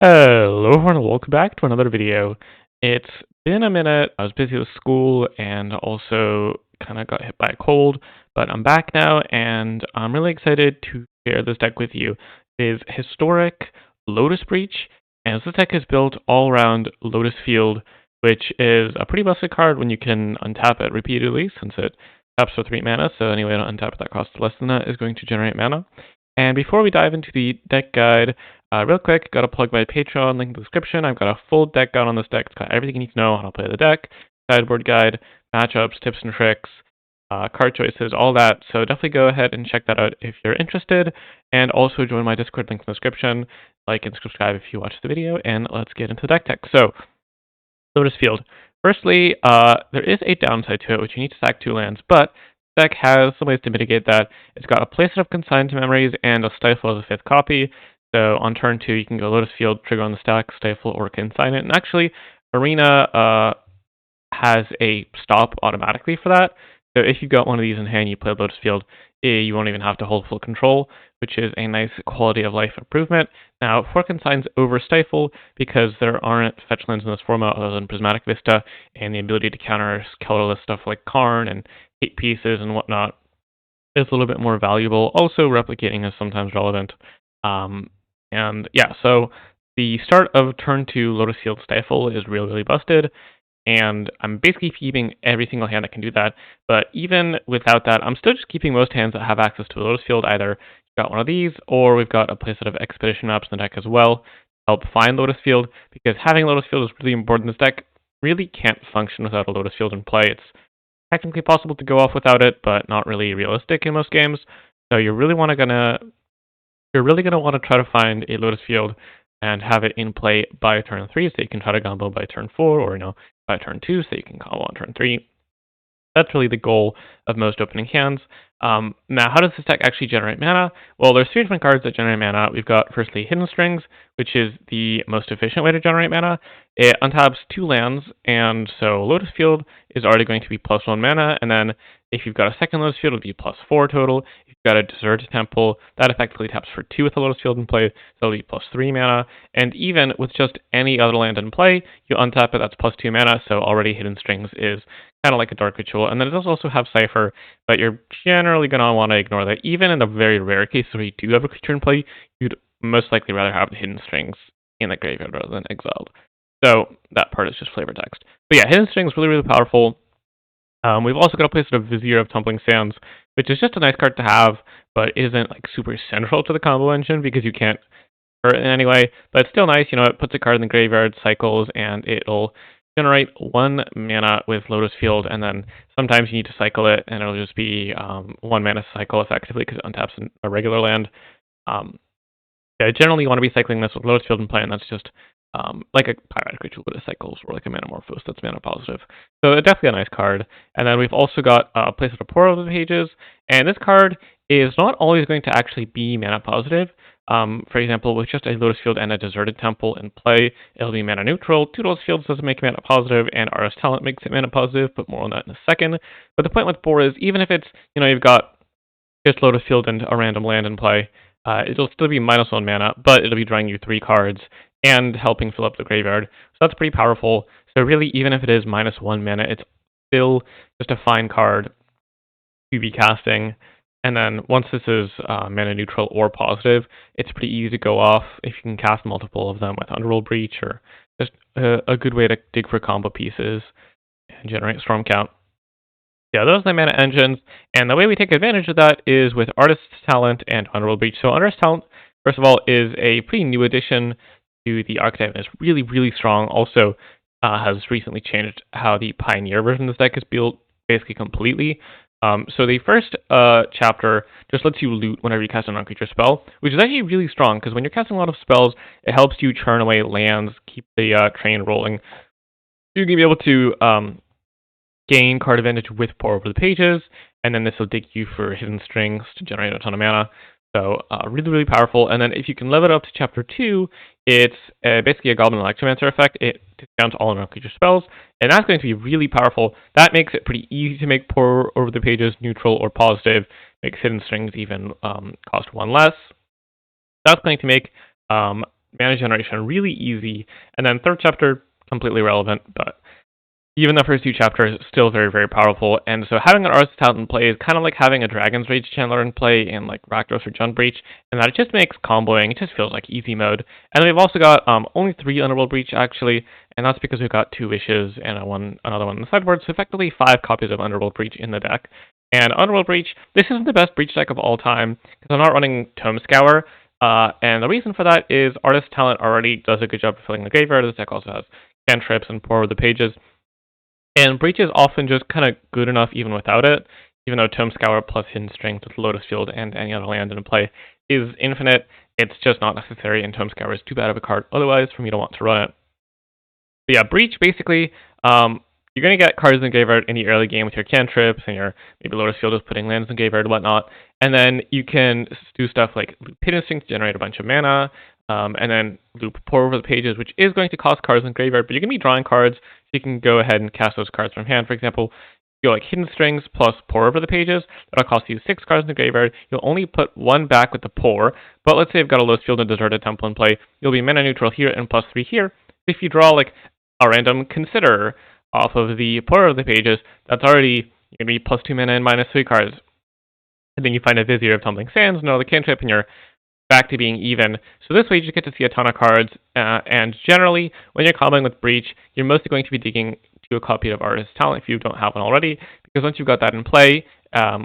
Hello everyone, and welcome back to another video. It's been a minute. I was busy with school and also kind of got hit by a cold, but I'm back now and I'm really excited to share this deck with you. It is Historic Lotus Breach, and this deck is built all around Lotus Field, which is a pretty busted card when you can untap it repeatedly since it taps for 3 mana, so any way to untap it that costs less than that is going to generate mana. And before we dive into the deck guide, real quick, gotta plug my Patreon, link in the description. I've got a full deck guide on this deck. It's got everything you need to know how to play the deck, sideboard guide, matchups, tips and tricks, card choices, all that. So definitely go ahead and check that out if you're interested. And also join my Discord, link in the description. Like and subscribe if you watch the video. And let's get into the deck tech. So, Lotus Field. Firstly, there is a downside to it, which you need to sack 2 lands, but the deck has some ways to mitigate that. It's got a Placet of Consigned to Memories and a Stifle as a 5th copy. So on turn 2, you can go Lotus Field, trigger on the stack, Stifle, or Consign it. And actually, Arena has a stop automatically for that. So if you've got one of these in hand, you play Lotus Field, you won't even have to hold full control, which is a nice quality of life improvement. Now, 4 Consigns over Stifle, because there aren't fetch lands in this format other than Prismatic Vista, and the ability to counter colorless stuff like Karn and 8 pieces and whatnot is a little bit more valuable. Also, replicating is sometimes relevant. And yeah, so the start of turn 2 Lotus Field Stifle is really busted, and I'm basically keeping every single hand that can do that. But even without that, I'm still just keeping most hands that have access to the Lotus Field. Either got one of these, or we've got a playset of Expedition maps in the deck as well to help find Lotus Field, because having Lotus Field is really important. This deck really can't function without a Lotus Field in play. It's technically possible to go off without it, but not really realistic in most games. So you're really going to want to try to find a Lotus Field and have it in play by turn 3, so you can try to combo by turn 4, or by turn 2, so you can combo on turn 3. That's really the goal of most opening hands. Now, how does this deck actually generate mana? Well, there's 3 different cards that generate mana. We've got, firstly, Hidden Strings, which is the most efficient way to generate mana. It untaps 2 lands, and so Lotus Field is already going to be +1 mana, and then if you've got a second Lotus Field, it'll be +4 total. If you've got a Deserted Temple, that effectively taps for 2 with the Lotus Field in play, so it'll be +3 mana. And even with just any other land in play, you untap it, that's +2 mana, so already Hidden Strings is kind of like a Dark Ritual. And then it does also have Cypher, but you're generally going to want to ignore that. Even in the very rare case where you do have a creature in play, you'd most likely rather have the Hidden Strings in the graveyard rather than exiled. So that part is just flavor text. But yeah, Hidden Strings really powerful. We've also got a place of Vizier of Tumbling Sands, which is just a nice card to have, but isn't like super central to the combo engine because you can't hurt it in any way. But it's still nice, it puts a card in the graveyard, cycles, and it'll generate 1 mana with Lotus Field, and then sometimes you need to cycle it, and it'll just be 1 mana cycle effectively because it untaps a regular land. Yeah, generally you want to be cycling this with Lotus Field in play, and that's just like a Pyrotic Ritual, but it cycles, or like a Manamorphose that's mana positive. So definitely a nice card. And then we've also got a place to pour over the pages, and this card is not always going to actually be mana positive. For example, with just a Lotus Field and a Deserted Temple in play, it'll be mana neutral. 2 Lotus Fields doesn't make it mana positive, and Artist Talent makes it mana positive, but more on that in a second. But the point with Bore is, even if it's, you've got just Lotus Field and a random land in play, it'll still be -1 mana, but it'll be drawing you 3 cards and helping fill up the graveyard. So that's pretty powerful. So really, even if it is -1 mana, it's still just a fine card to be casting. And then once this is mana neutral or positive, it's pretty easy to go off if you can cast multiple of them with Underworld Breach, or just a good way to dig for combo pieces and generate Storm Count. Yeah, those are the mana engines, and the way we take advantage of that is with Artist's Talent and Underworld Breach. So Artist's Talent, first of all, is a pretty new addition to the archetype, and it's really strong. Also has recently changed how the Pioneer version of this deck is built basically completely. So the first chapter just lets you loot whenever you cast a non-creature spell, which is actually really strong, because when you're casting a lot of spells, it helps you churn away lands, keep the train rolling. You're going to be able to gain card advantage with Pour Over the Pages, and then this will dig you for Hidden Strings to generate a ton of mana. So really powerful. And then if you can level it up to chapter 2, it's basically a Goblin Electromancer effect. It discounts all non-creature spells, and that's going to be really powerful. That makes it pretty easy to make Pour Over the Pages neutral or positive, makes Hidden Strings even cost 1 less. That's going to make mana generation really easy, and then third chapter completely irrelevant, but even the first two chapters still very, very powerful. And so having an Artist Talent in play is kind of like having a Dragon's Rage Chandler in play in like Rakdos or Jund Breach, and that it just makes comboing, it just feels like easy mode. And we've also got only 3 Underworld Breach actually, and that's because we've got 2 Wishes and another one on the sideboard, so effectively 5 copies of Underworld Breach in the deck. And Underworld Breach, this isn't the best Breach deck of all time, because I'm not running Tome Scour, and the reason for that is Artist Talent already does a good job of filling the graveyard. This deck also has cantrips and pour over the pages. And Breach is often just kind of good enough even without it, even though Tome Scour plus Hidden Strength with Lotus Field and any other land in play is infinite. It's just not necessary, and Tome Scour is too bad of a card otherwise for me to want to run it. But yeah, Breach basically, you're going to get cards in the graveyard in the early game with your cantrips and your maybe Lotus Field is putting lands in the graveyard and whatnot. And then you can do stuff like loop Hidden Strength to generate a bunch of mana, and then loop pour over the pages, which is going to cost cards in the graveyard, but you're going to be drawing cards, so you can go ahead and cast those cards from hand. For example, you go like Hidden Strings plus pour over the pages, that'll cost you 6 cards in the graveyard. You'll only put 1 back with the pour, but let's say you've got a Lotus Field and Deserted Temple in play, you'll be mana neutral here and plus 3 here. If you draw like a random Consider off of the pour over the pages, that's already going to be plus 2 mana and minus 3 cards. And then you find a Vizier of Tumbling Sands, another cantrip, and you're back to being even. So this way you just get to see a ton of cards, and generally, when you're comboing with Breach, you're mostly going to be digging to a copy of Artist Talent if you don't have one already, because once you've got that in play,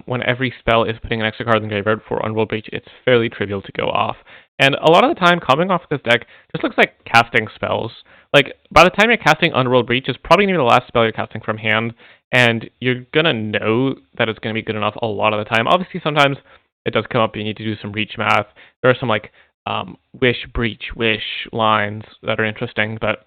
when every spell is putting an extra card in the graveyard for Underworld Breach, it's fairly trivial to go off. And a lot of the time, comboing off this deck just looks like casting spells. Like, by the time you're casting Underworld Breach, it's probably going to be the last spell you're casting from hand, and you're going to know that it's going to be good enough a lot of the time. Obviously, sometimes it does come up, you need to do some reach math. There are some, like, wish, breach, wish lines that are interesting, but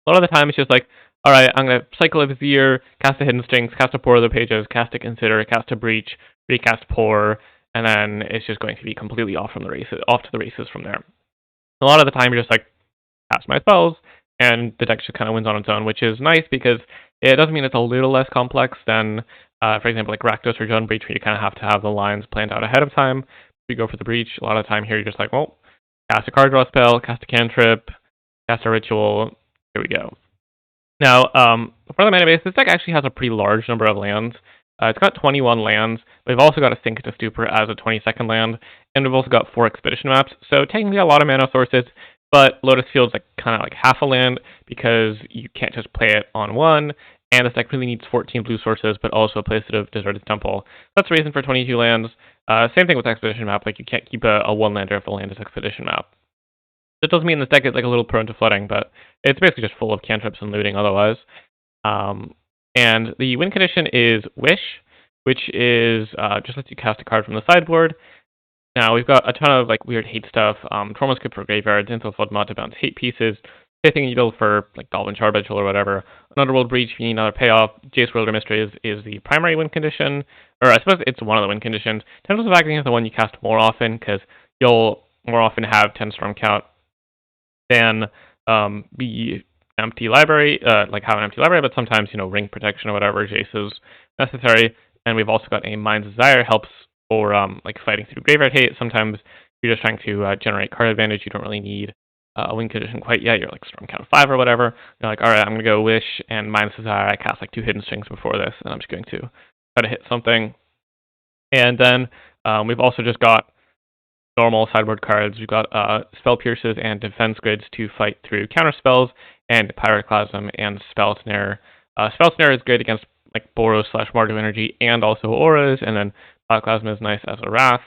a lot of the time it's just like, alright, I'm going to cycle a Vizier, cast a Hidden Strings, cast a pour of the pages, cast a Consider, cast a Breach, recast pour, and then it's just going to be completely off to the races from there. A lot of the time you're just like, cast my spells, and the deck just kind of wins on its own, which is nice because it doesn't mean it's a little less complex than, for example, like Rakdos or Jund Breach, where you kind of have to have the lines planned out ahead of time. If you go for the Breach, a lot of the time here you're just like, well, cast a card draw spell, cast a cantrip, cast a ritual, here we go. Now, for the mana base, this deck actually has a pretty large number of lands. It's got 21 lands. We've also got a Sink into Stupor as a 22nd land, and we've also got 4 Expedition maps, so technically a lot of mana sources, but Lotus Field's like kind of like half a land because you can't just play it on one, and this deck really needs 14 blue sources, but also a playset of Deserted Temple. That's the reason for 22 lands. Same thing with Expedition map, like you can't keep a one-lander if the land is Expedition map. That doesn't mean this deck is like a little prone to flooding, but it's basically just full of cantrips and looting otherwise. And the win condition is Wish, which is just lets you cast a card from the sideboard. Now we've got a ton of like weird hate stuff. Trauma Script for graveyards, Info Flood mod to bounce hate pieces, Fifthing Needle for like Dolphin Char Ritual or whatever. An Underworld Breach, if you need another payoff. Jace Wilder Mystery is the primary win condition, or I suppose it's one of the win conditions. Tendrils of Agony is the one you cast more often because you'll more often have 10 storm count than be empty library, like have an empty library, but sometimes, you know, ring protection or whatever, Jace is necessary. And we've also got a Mind's Desire, helps for like fighting through graveyard hate. Sometimes you're just trying to generate card advantage, you don't really need a win condition quite yet, you're like storm count 5 or whatever. You're like, alright, I'm gonna go Wish and Mind's Desire, I cast like 2 Hidden Strings before this, and I'm just going to try to hit something. And then we've also just got normal sideboard cards. We've got Spell Pierces and Defense Grids to fight through counter spells, and Pyroclasm and Spell Snare. Spell Snare is great against like Boros/Mardu Energy and also Auras, and then Pyroclasm is nice as a Wrath.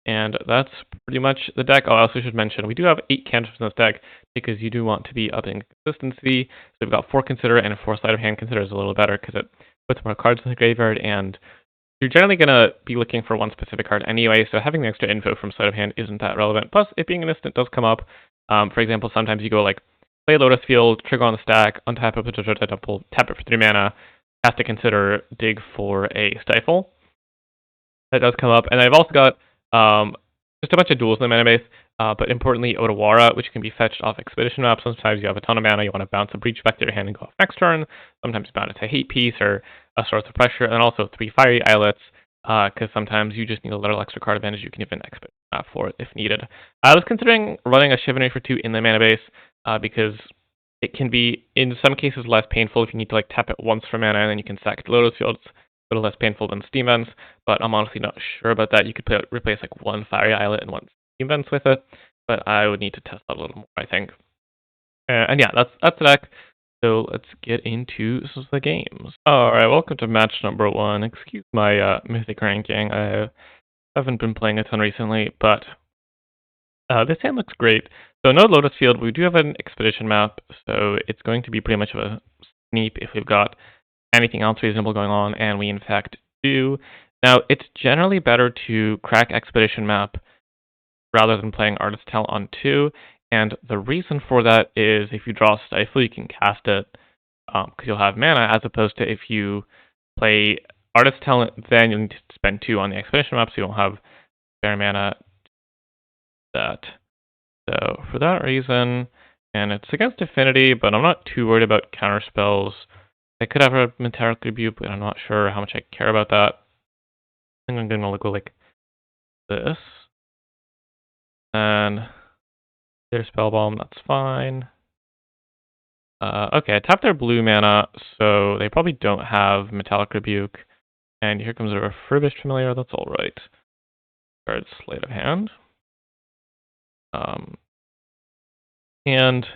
And that's pretty much the deck. Oh, I also should mention, we do have 8 cantrips in this deck because you do want to be upping consistency. So we've got 4 Consider and 4 Sleight of Hand. Consider is a little better because it puts more cards in the graveyard, and you're generally going to be looking for one specific card anyway, so having the extra info from Sleight of Hand isn't that relevant. Plus, it being an instant does come up. For example, sometimes you go like, play Lotus Field, trigger on the stack, untap it with Deserted Temple, tap it for 3 mana, cast to Consider, dig for a Stifle. That does come up. And I've also got just a bunch of duels in the mana base, but importantly, Otawara, which can be fetched off Expedition map. Sometimes you have a ton of mana, you want to bounce a Breach back to your hand and go off next turn. Sometimes you bounce it to Hate Piece or a Source of Pressure, and also 3 Fiery Islets, because sometimes you just need a little extra card advantage. You can even Expedition for it if needed. I was considering running a Chivalry for 2 in the mana base because it can be, in some cases, less painful if you need to like tap it once for mana and then you can sack the Lotus Field. It's a little less painful than Steam Vents, but I'm honestly not sure about that. You could replace like one Fiery Islet and one Steam Vents with it, but I would need to test that a little more, I think. And yeah, that's the deck. So let's get into the games. Alright, welcome to match number 1. Excuse my mythic ranking. I haven't been playing a ton recently, but this hand looks great. So no Lotus Field. We do have an Expedition map, so it's going to be pretty much of a sneak if we've got anything else reasonable going on, and we in fact do. Now, it's generally better to crack Expedition map rather than playing Artist Talent on 2, and the reason for that is if you draw Stifle, you can cast it because you'll have mana, as opposed to if you play Artist Talent, then you'll need to spend 2 on the Expedition map, so you won't have spare mana. That. So for that reason, and it's against Affinity, but I'm not too worried about counter spells. I could have a Metallic Rebuke, but I'm not sure how much I care about that. I think I'm gonna go like this. And their Spell Bomb, that's fine. Okay, I tapped their blue mana, so they probably don't have Metallic Rebuke. And here comes a Refurbished Familiar, that's alright. Card Sleight of Hand. And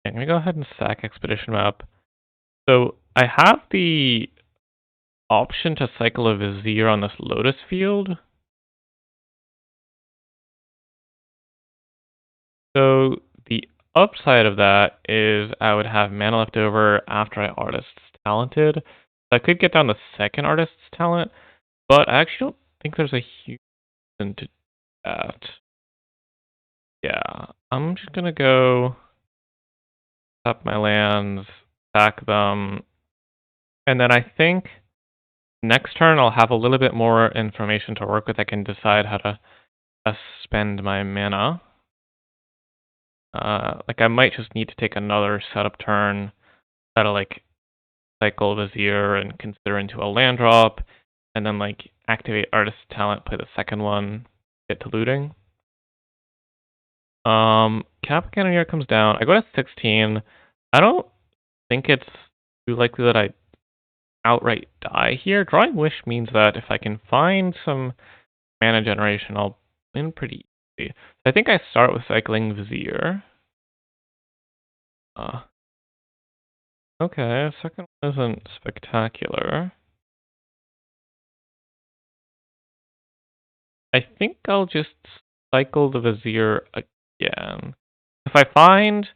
I'm going to go ahead and sack Expedition map. So I have the option to cycle a Vizier on this Lotus Field. So the upside of that is I would have mana left over after I Artist's Talented. So I could get down the second Artist's Talent, but I actually don't think there's a huge reason to do that. Yeah, I'm just going to go tap my lands, sack them, and then I think next turn I'll have a little bit more information to work with. I can decide how to spend my mana. Like I might just need to take another setup turn that'll like cycle Vizier and consider into a land drop, and then like activate Artist's Talent, play the second one, get to looting. Cap Cannoneer comes down. I go to 16. I don't think it's too likely that I outright die here. Drawing Wish means that if I can find some mana generation, I'll win pretty easily. So I think I start with cycling Vizier. Okay, second one isn't spectacular. I think I'll just cycle the Vizier again. If I find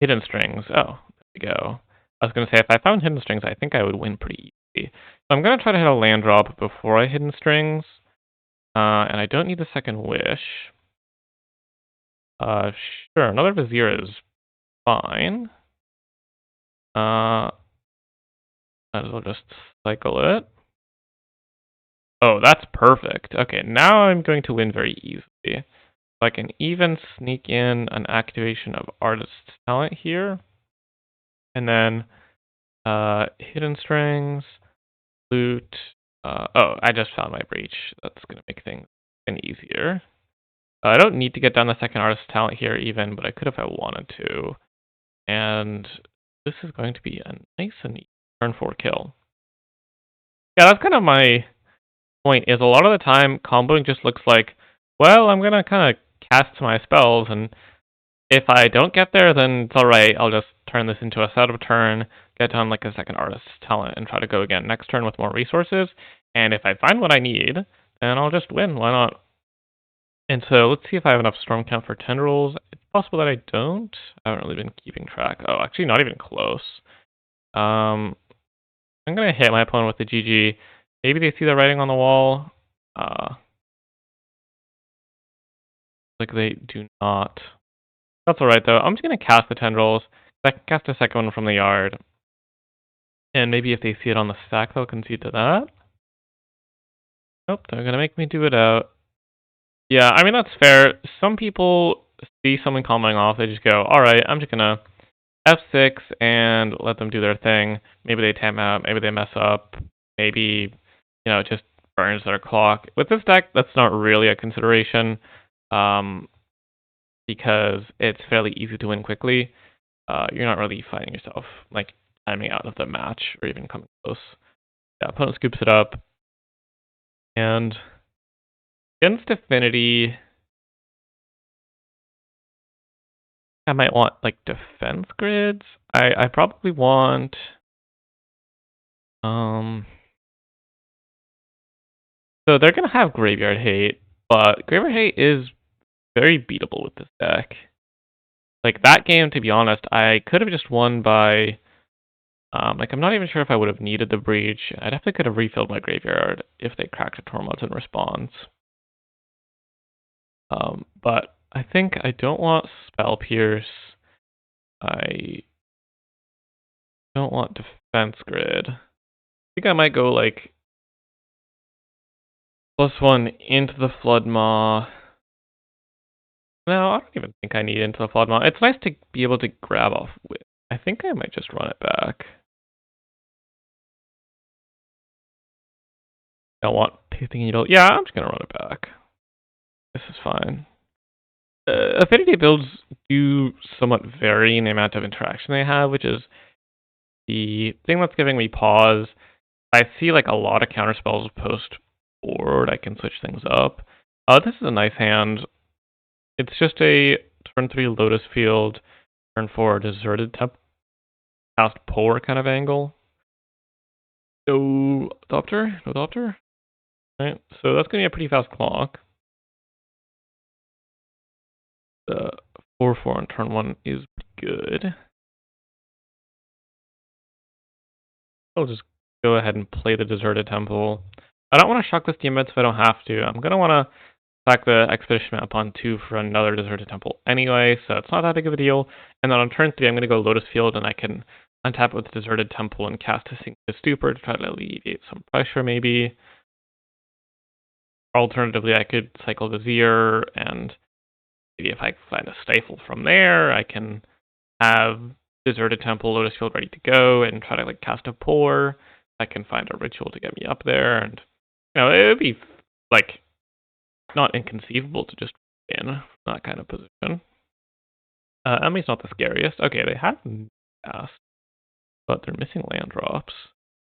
Hidden Strings, oh, there we go. I was going to say, if I found Hidden Strings, I think I would win pretty easy. So I'm going to try to hit a land drop before I Hidden Strings. And I don't need the second wish. Sure, another Vizier is fine. Might as well just cycle it. Oh, that's perfect. Okay, now I'm going to win very easily. So I can even sneak in an activation of Artist's Talent here. And then Hidden Strings, Loot. Oh, I just found my Breach. That's going to make things easier. I don't need to get down the second Artist's Talent here even, but I could if I wanted to. And this is going to be a nice and easy turn 4 kill. Yeah, that's kind of my point, is a lot of the time comboing just looks like, well, I'm going to kind of cast my spells, and if I don't get there, then it's alright. I'll just turn this into a setup turn, get down like a second Artist's Talent, and try to go again next turn with more resources. And if I find what I need, then I'll just win. Why not? And so let's see if I have enough Storm Count for Tendrils. It's possible that I don't. I haven't really been keeping track. Oh, actually not even close. I'm going to hit my opponent with the GG. Maybe they see the writing on the wall. Like they do not. That's alright though. I'm just going to cast the Tendrils. I can cast a second one from the yard. And maybe if they see it on the stack, they'll concede to that. Nope, they're going to make me do it out. Yeah, I mean, that's fair. Some people see someone coming off, they just go, alright, I'm just going to F6 and let them do their thing. Maybe they time out, maybe they mess up, maybe just burns their clock. With this deck, that's not really a consideration, because it's fairly easy to win quickly. You're not really finding yourself like timing out of the match or even coming close. Yeah, opponent scoops it up, and against Affinity, I might want like defense grids. I probably want so they're gonna have Graveyard Hate, but Graveyard Hate is very beatable with this deck. Like that game, to be honest, I could have just won by like I'm not even sure if I would have needed the breach. I definitely could have refilled my graveyard if they cracked a Tormod in response. But I think I don't want Spell Pierce. I don't want Defense Grid. I think I might go like +1 into the Flood Maw. No, I don't even think I need into the Flood Maw. It's nice to be able to grab off with. I think I might just run it back. I don't want Pithing Needle. Yeah, I'm just gonna run it back. This is fine. Affinity builds do somewhat vary in the amount of interaction they have, which is the thing that's giving me pause. I see like a lot of counter spells post board. I can switch things up. This is a nice hand. It's just a turn 3 Lotus Field, turn 4 Deserted Temple, cast Pour kind of angle. No Adopter? No Adopter? Right, so that's going to be a pretty fast clock. The 4/4 on turn 1 is good. I'll just go ahead and play the Deserted Temple. I don't want to shock this Demons if I don't have to. I'm going to want to sack the Expedition map on 2 for another Deserted Temple anyway, so it's not that big of a deal. And then on turn 3, I'm going to go Lotus Field, and I can untap it with the Deserted Temple and cast a Sink the Stupor to try to alleviate some pressure, maybe. Alternatively, I could cycle Vizier, and maybe if I find a Stifle from there, I can have Deserted Temple, Lotus Field ready to go, and try to like cast a Pour. I can find a ritual to get me up there, and it would be like not inconceivable to just win that kind of position. Emily's not the scariest. Okay, they have cast, but they're missing land drops.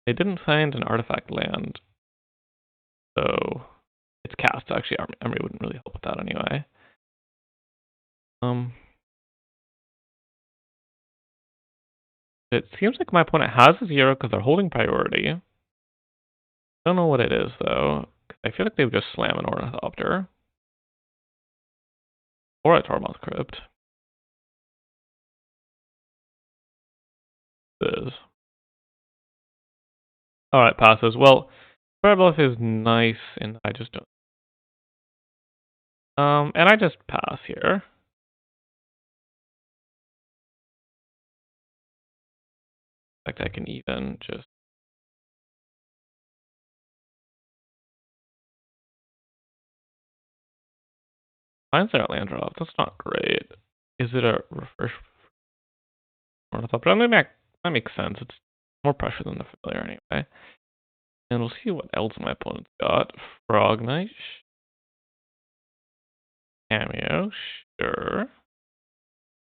They didn't find an artifact land, so it's cast. Actually, Emery wouldn't really help with that anyway. It seems like my opponent has a 0 because they're holding priority. I don't know what it is though. I feel like they would just slam an Ornithopter. Or a Tormod Crypt. This. Alright, passes. Well, Square Bluff is nice, and I just don't. And I just pass here. In fact, I can even just. Finds there land drop. That's not great. Is it a refresh Ornithopter? That makes sense. It's more pressure than the familiar anyway. And we'll see what else my opponent's got. Frog Knight. Cameo, sure.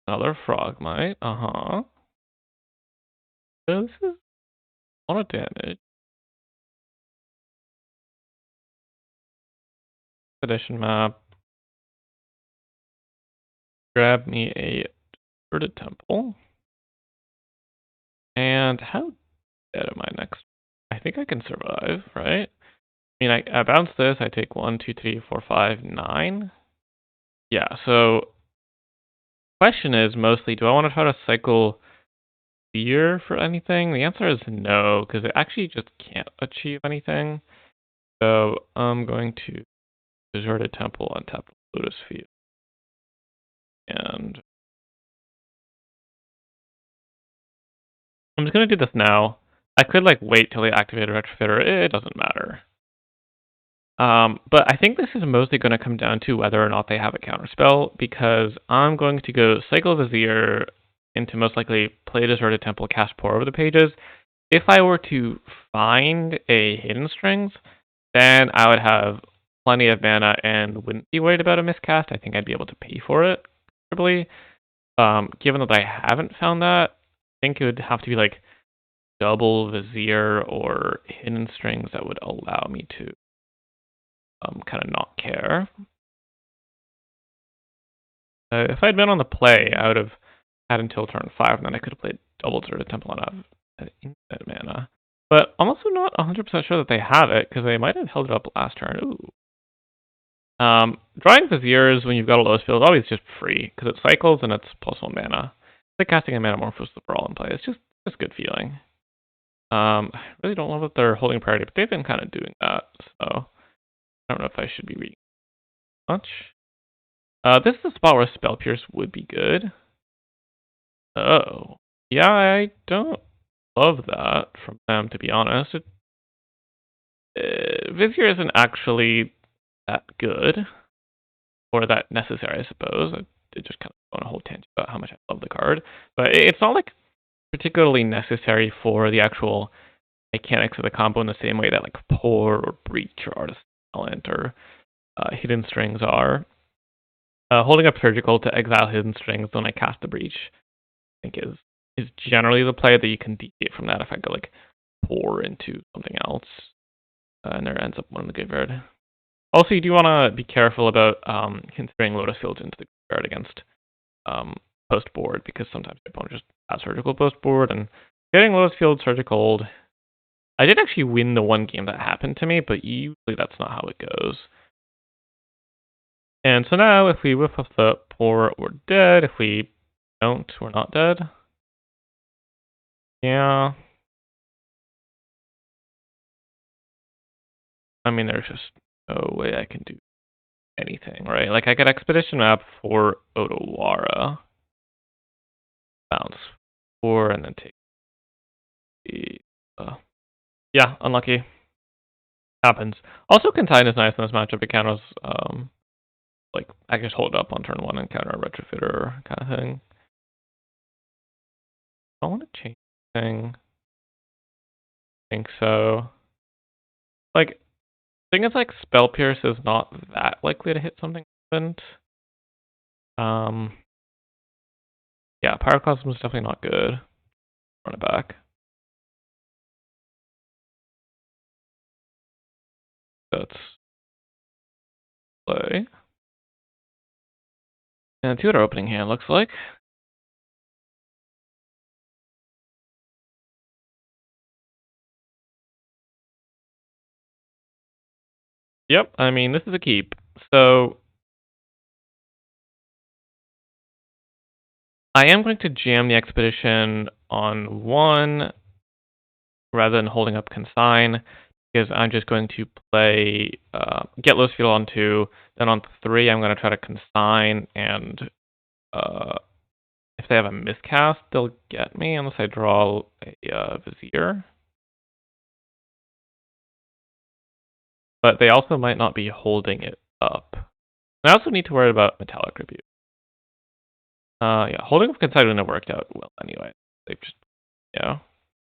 Another Frogmite, So this is a lot of damage. Expedition map. Grab me a Deserted Temple. And how dead am I next? I think I can survive, right? I mean, I bounce this, I take 1, 2, 3, 4, 5, 9. Yeah, so question is mostly, do I want to try to cycle Fear for anything? The answer is no, because it actually just can't achieve anything. So I'm going to Deserted Temple on top of Lotus Field. And I'm just going to do this now. I could like wait till they activate a Retrofitter. It doesn't matter. But I think this is mostly going to come down to whether or not they have a counterspell, because I'm going to go Cycle Vizier into most likely play Deserted Temple, cast Pour over the pages. If I were to find a Hidden Strings, then I would have plenty of mana and wouldn't be worried about a miscast. I think I'd be able to pay for it comfortably. Given that I haven't found that, I think it would have to be like double Vizier or Hidden Strings that would allow me to kind of not care. If I'd been on the play, I would have had until turn 5, and then I could have played double Turret Temple and have infinite mana. But I'm also not 100% sure that they have it, because they might have held it up last turn. Ooh. Drawing Viziers when you've got a Lotus Field is always just free, because it cycles and it's +1 mana. It's like casting a Manamorphose for all in play. It's just good feeling. I really don't love that they're holding priority, but they've been kind of doing that, so I don't know if I should be reading much. This is a spot where Spell Pierce would be good. Oh. Yeah, I don't love that from them, to be honest. Vizier isn't actually that good, or that necessary, I suppose. I just kind of on a whole tangent about how much I love the card, but it's not like particularly necessary for the actual mechanics of the combo in the same way that like Pour or Breach or Artist Talent or Hidden Strings are. Holding up Surgical to exile Hidden Strings when I cast the Breach, I think is generally the play that you can deviate from that if I go like Pour into something else, and there ends up one in the graveyard. Also, you do want to be careful about considering Lotus Fields into the graveyard against post board, because sometimes your opponent just has Surgical post board, and getting Lotus Field Surgical. I did actually win the one game that happened to me, but usually that's not how it goes. And so now, if we whiff off the Pour, we're dead. If we don't, we're not dead. Yeah. I mean, there's just no way I can do anything, right? Like, I could Expedition Map for Otawara. Bounce 4, and then take the... yeah, unlucky. Happens. Also, Consign is nice in this matchup. It counters, like, I can just hold it up on turn 1 and counter a Retrofitter kind of thing. I don't want to change anything. I think so. Like, the thing is, like, Spell Pierce is not that likely to hit something different. Yeah, Pyroclasm is definitely not good. Run it back. That's play. And see what our opening hand looks like. Yep, I mean, this is a keep. So I am going to jam the Expedition on 1 rather than holding up Consign, because I'm just going to play, get Lotus Field on 2, then on 3 I'm going to try to Consign, and if they have a miscast, they'll get me unless I draw a Vizier. But they also might not be holding it up. I also need to worry about Metallic Rebuke. Yeah, holding up Consign wouldn't have worked out well anyway. They've just, yeah,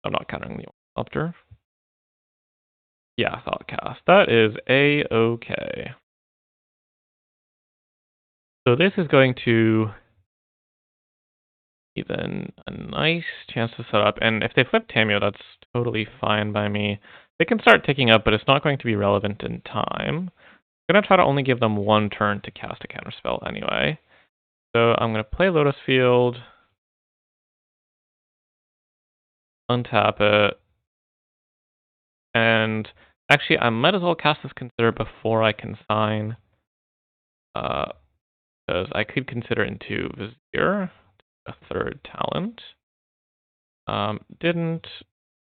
I'm not countering the Sculptor. Yeah, Thought Cast. That is A-okay. So this is going to be then a nice chance to set up. And if they flip Tameo, that's totally fine by me. They can start ticking up, but it's not going to be relevant in time. I'm going to try to only give them 1 turn to cast a counterspell anyway. So I'm going to play Lotus Field, untap it, and actually I might as well cast this Consider before I Consign, because I could consider into Vizier, a 3rd talent. Didn't,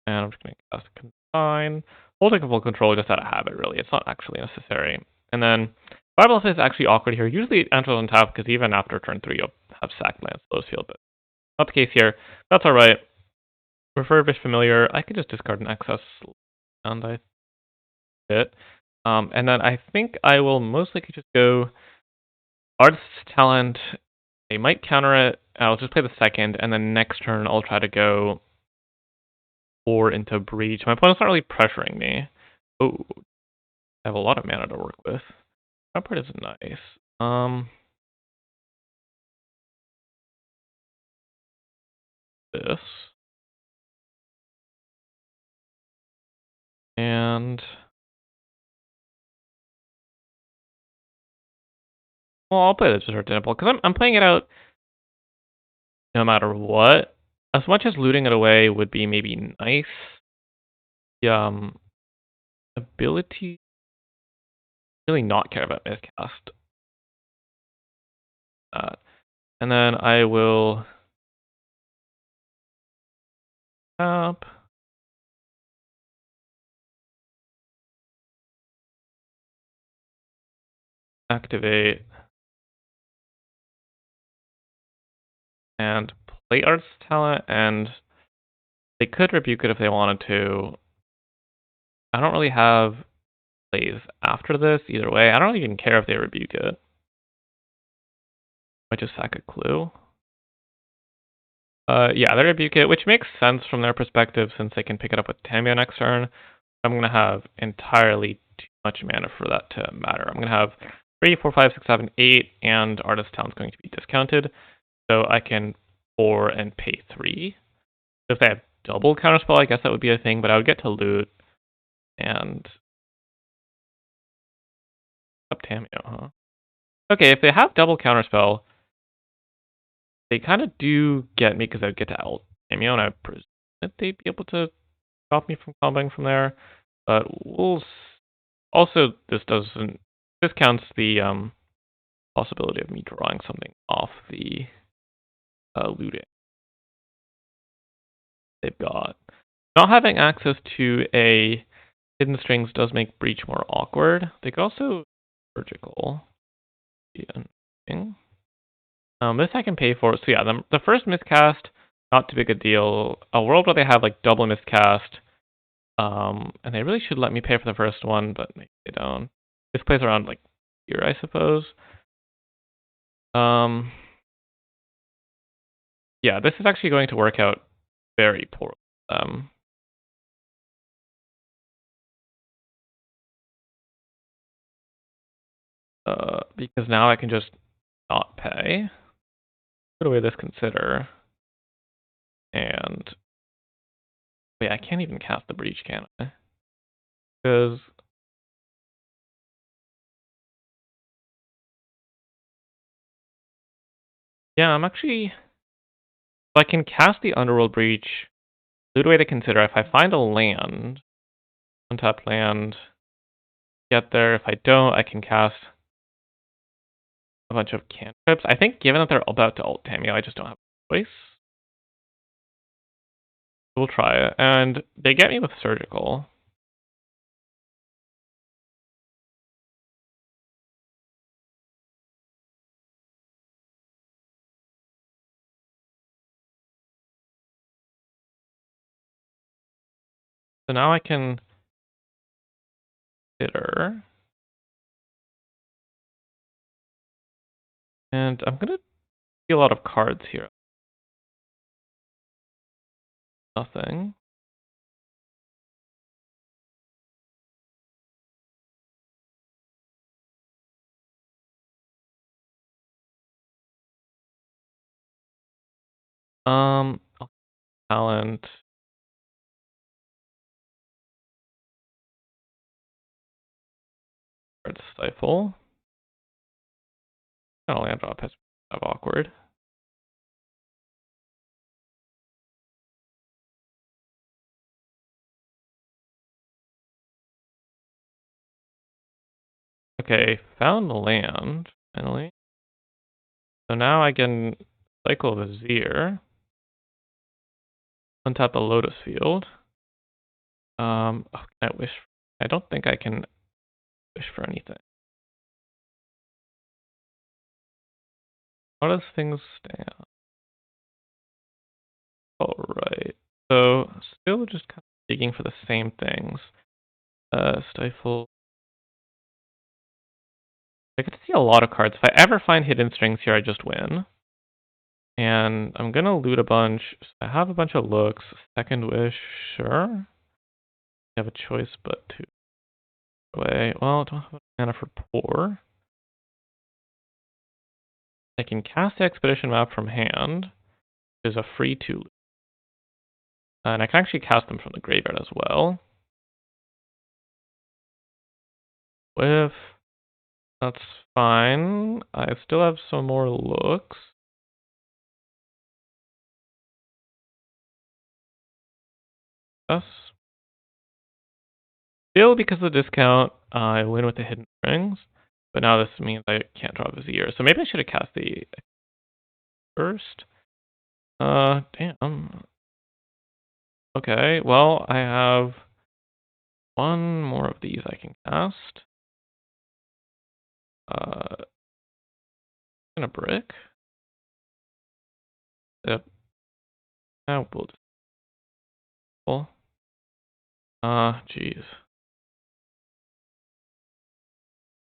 and I'm just going to cast Consign. Holding full control just out of habit, really. It's not actually necessary. And then Bible is actually awkward here. Usually it enters on top, because even after turn 3 you'll have sacked lands, Lotus Field, but not the case here. That's alright. Refurbish Familiar. I could just discard an excess, and I it. And then I think I will most likely just go Artist's Talent. They might counter it. I'll just play the 2nd, and then next turn I'll try to go 4 into Breach. My opponent's not really pressuring me. Oh, I have a lot of mana to work with. That part is nice. This. And well, I'll play the Desert Temple because I'm playing it out no matter what. As much as looting it away would be maybe nice, the ability really not care about miscast. And then I will tap, activate, and play Arts Talent, and they could rebuke it if they wanted to. I don't really have plays after this either way. I don't even care if they rebuke it. I just sack a clue. Yeah, they rebuke it, which makes sense from their perspective since they can pick it up with Tamiyo next turn. I'm going to have entirely too much mana for that to matter. I'm going to have 3, 4, 5, 6, 7, 8, and Artist Talent's going to be discounted. So I can 4 and pay 3. If they have double counterspell, I guess that would be a thing, but I would get to loot and up Tamiyo, huh? Okay, if they have double counterspell, they kind of do get me because I would get to out Tamiyo, and I presume that they'd be able to stop me from comboing from there. But we'll also this counts the possibility of me drawing something off the looting they've got. Not having access to a hidden strings does make breach more awkward. They could also surgical. This I can pay for. So yeah, the first miscast, not too big a deal. A world where they have like double miscast, and they really should let me pay for the first one, but maybe they don't. This plays around like here, I suppose. Yeah, this is actually going to work out very poorly. Because now I can just not pay. Put away this consider. And wait, I can't even cast the breach, can I? Because yeah, I'm actually so I can cast the Underworld Breach. Loot away to consider. If I find a land, untap land, get there. If I don't, I can cast a bunch of cantrips. I think given that they're about to ult Tamiyo, I just don't have a choice. We'll try it. And they get me with surgical. So now I can consider. And I'm gonna see a lot of cards here. Nothing. Talent. Card stifle. Oh, land drop has kind of awkward. Okay, found the land, finally. So now I can cycle the Vizier. Untap the Lotus field. Can I wish? I don't think I can wish for anything. How does things stand? Alright. So, still just kind of digging for the same things. Stifle. I get to see a lot of cards. If I ever find hidden strings here, I just win. And I'm gonna loot a bunch. I have a bunch of looks. Second wish, sure. I have a choice but to away. Well, I don't have mana for Pour. I can cast the Expedition Map from hand. There's a free 2. And I can actually cast them from the graveyard as well. If that's fine, I still have some more looks. Yes. Still, because of the discount, I win with the hidden strings. But now this means I can't draw Vizier. So maybe I should have cast the first. Damn. Okay, well, I have one more of these I can cast. In a brick. Yep. Now we'll just. Jeez.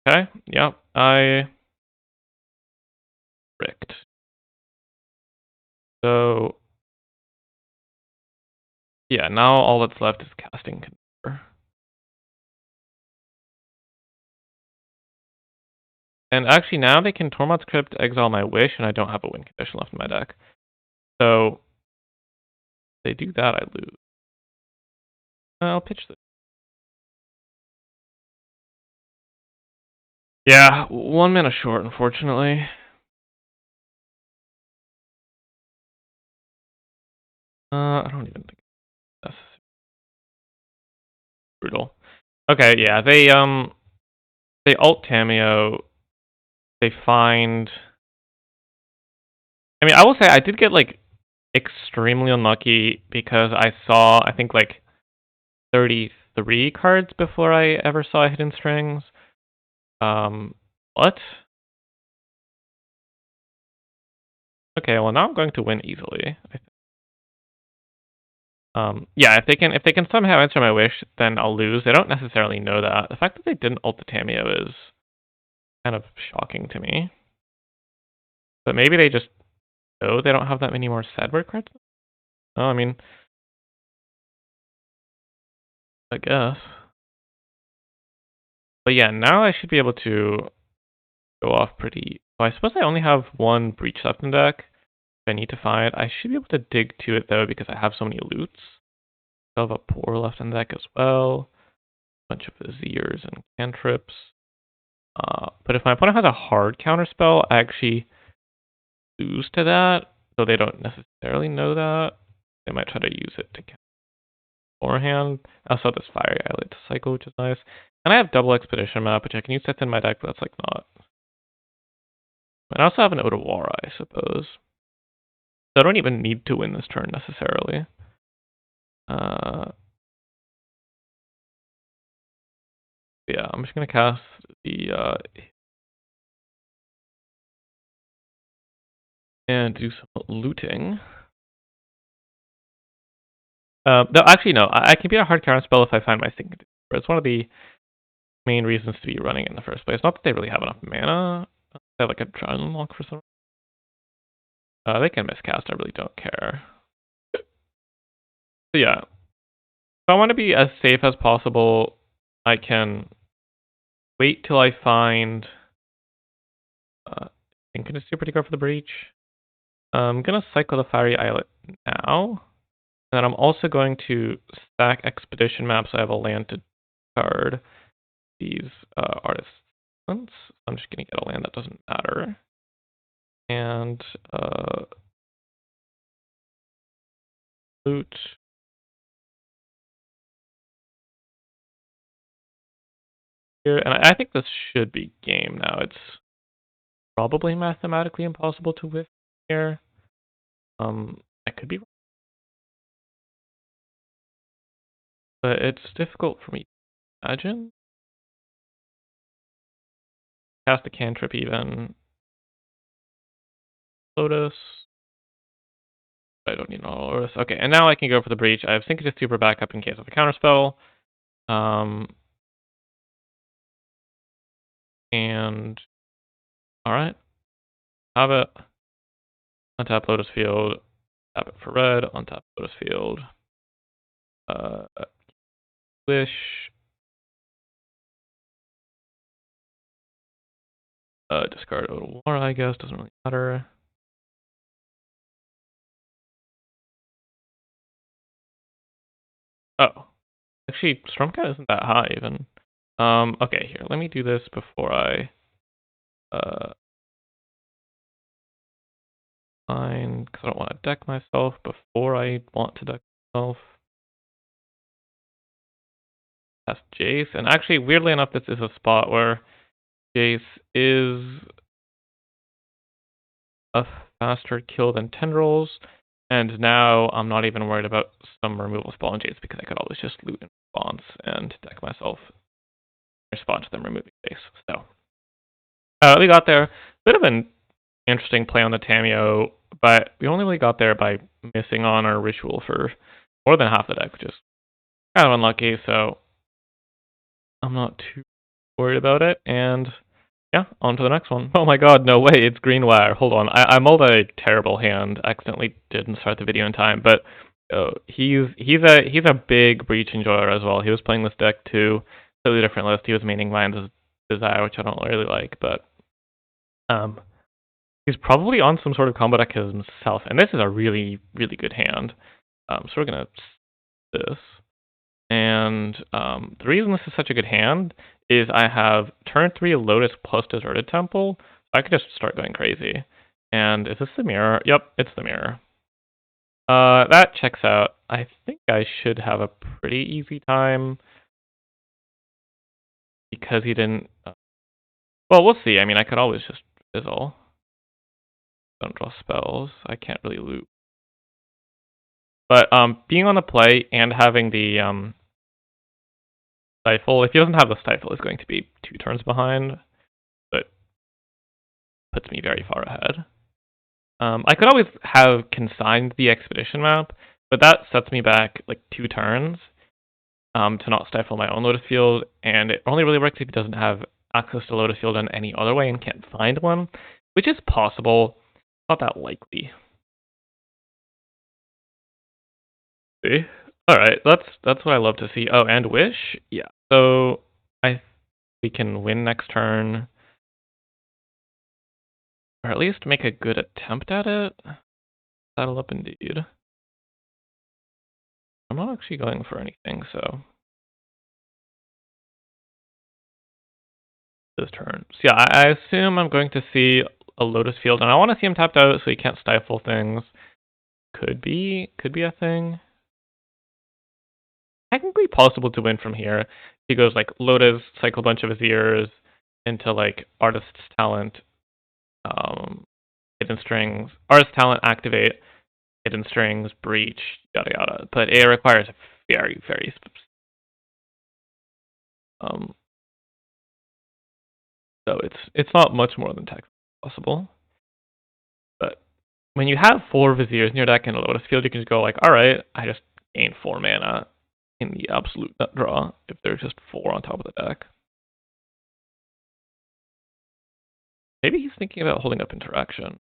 Okay, yep, I bricked. So, yeah, now all that's left is casting Confer. And actually, now they can Tormod's Crypt, exile my Wish, and I don't have a win condition left in my deck. So, if they do that, I lose. I'll pitch this. Yeah, 1 mana short, unfortunately. I don't even think that's brutal. Okay, yeah, they alt Tameo. They find. I mean, I will say I did get like extremely unlucky because I saw I think like 33 cards before I ever saw Hidden Strings. What? Okay, well now I'm going to win easily. Yeah, if they can somehow answer my wish, then I'll lose. They don't necessarily know that. The fact that they didn't ult the Tameo is kind of shocking to me. But maybe they just know they don't have that many more sideboard cards. Oh, I mean, I guess. But yeah, now I should be able to go off pretty. Well, I suppose I only have one breach left in deck. I need to find. I should be able to dig to it though because I have so many loots. I have a Pour left in the deck as well. A bunch of Viziers and cantrips. But if my opponent has a hard counterspell, I actually lose to that. Though they don't necessarily know that. They might try to use it to beforehand. I also have this Fiery Islet to cycle, which is nice. And I have double Expedition Map, which I can use that's in my deck, but that's like not. And I also have an Otawara, I suppose. So I don't even need to win this turn necessarily. Yeah, I'm just gonna cast the and do some looting. No, actually no. I can beat a hard counter spell if I find my Signature. It's one of the main reasons to be running it in the first place. Not that they really have enough mana. They have like a Drown Unlock for some. They can miscast. I really don't care. So yeah, if I want to be as safe as possible, I can wait till I find. Synchronicity pretty good for the breach. I'm gonna cycle the Fiery Islet now. And then I'm also going to stack Expedition Maps. So I have a land to card these artists. I'm just going to get a land that doesn't matter. And loot. Here. And I think this should be game now. It's probably mathematically impossible to whiff here. I could be wrong. But it's difficult for me to imagine. Cast a cantrip even. Lotus. I don't need an Lotus. Okay, and now I can go for the breach. I have Synchronicity Super backup in case of a counterspell. And alright. Have it. Untap Lotus Field. Tap it for red. Untap Lotus Field. Wish. Discard Odawara, I guess, doesn't really matter. Oh. Actually, Storm Cat isn't that high, even. Okay, here, let me do this before I, fine, because I don't want to deck myself before I want to deck myself. That's Jace, and actually, weirdly enough, this is a spot where Jace is a faster kill than Tendrils, and now I'm not even worried about some removal spell on Jace because I could always just loot in response and deck myself in response to them removing Jace. So, we got there. Bit of an interesting play on the Tameo, but we only really got there by missing on our ritual for more than half the deck, which is kind of unlucky, so I'm not too worried about it, and yeah, on to the next one. Oh my god, no way, it's Greenwire. Hold on, I mulled a terrible hand. Accidentally didn't start the video in time, but he's a big Breach enjoyer as well. He was playing this deck too, totally different list. He was maining Lands' Desire, which I don't really like, but he's probably on some sort of combo deck himself, and this is a really, really good hand. So we're gonna this. And the reason this is such a good hand is I have turn 3 Lotus plus Deserted Temple. So I could just start going crazy. And is this the mirror? Yep, it's the mirror. That checks out. I think I should have a pretty easy time because he didn't. Well, we'll see. I mean, I could always just fizzle. Don't draw spells. I can't really loot. But being on the play and having the Stifle, if he doesn't have the Stifle, is going to be 2 turns behind, but puts me very far ahead. I could always have consigned the Expedition map, but that sets me back like 2 turns to not stifle my own Lotus Field, and it only really works if he doesn't have access to Lotus Field in any other way and can't find one, which is possible, not that likely. See? Alright, that's what I love to see. Oh, and Wish? Yeah. So we can win next turn. Or at least make a good attempt at it. Saddle up indeed. I'm not actually going for anything, so this turn. So yeah, I assume I'm going to see a Lotus Field, and I want to see him tapped out so he can't stifle things. Could be a thing. Technically possible to win from here. He goes like Lotus, cycle a bunch of his ears into like Artist's Talent, Hidden Strings, Artist's Talent, activate, Hidden Strings, Breach, yada yada. But it requires very, very so it's not much more than technically possible. But when you have 4 Viziers in your deck in a Lotus Field, you can just go like, alright, I just gain 4 mana in the absolute nut draw if there's just 4 on top of the deck. Maybe he's thinking about holding up Interaction.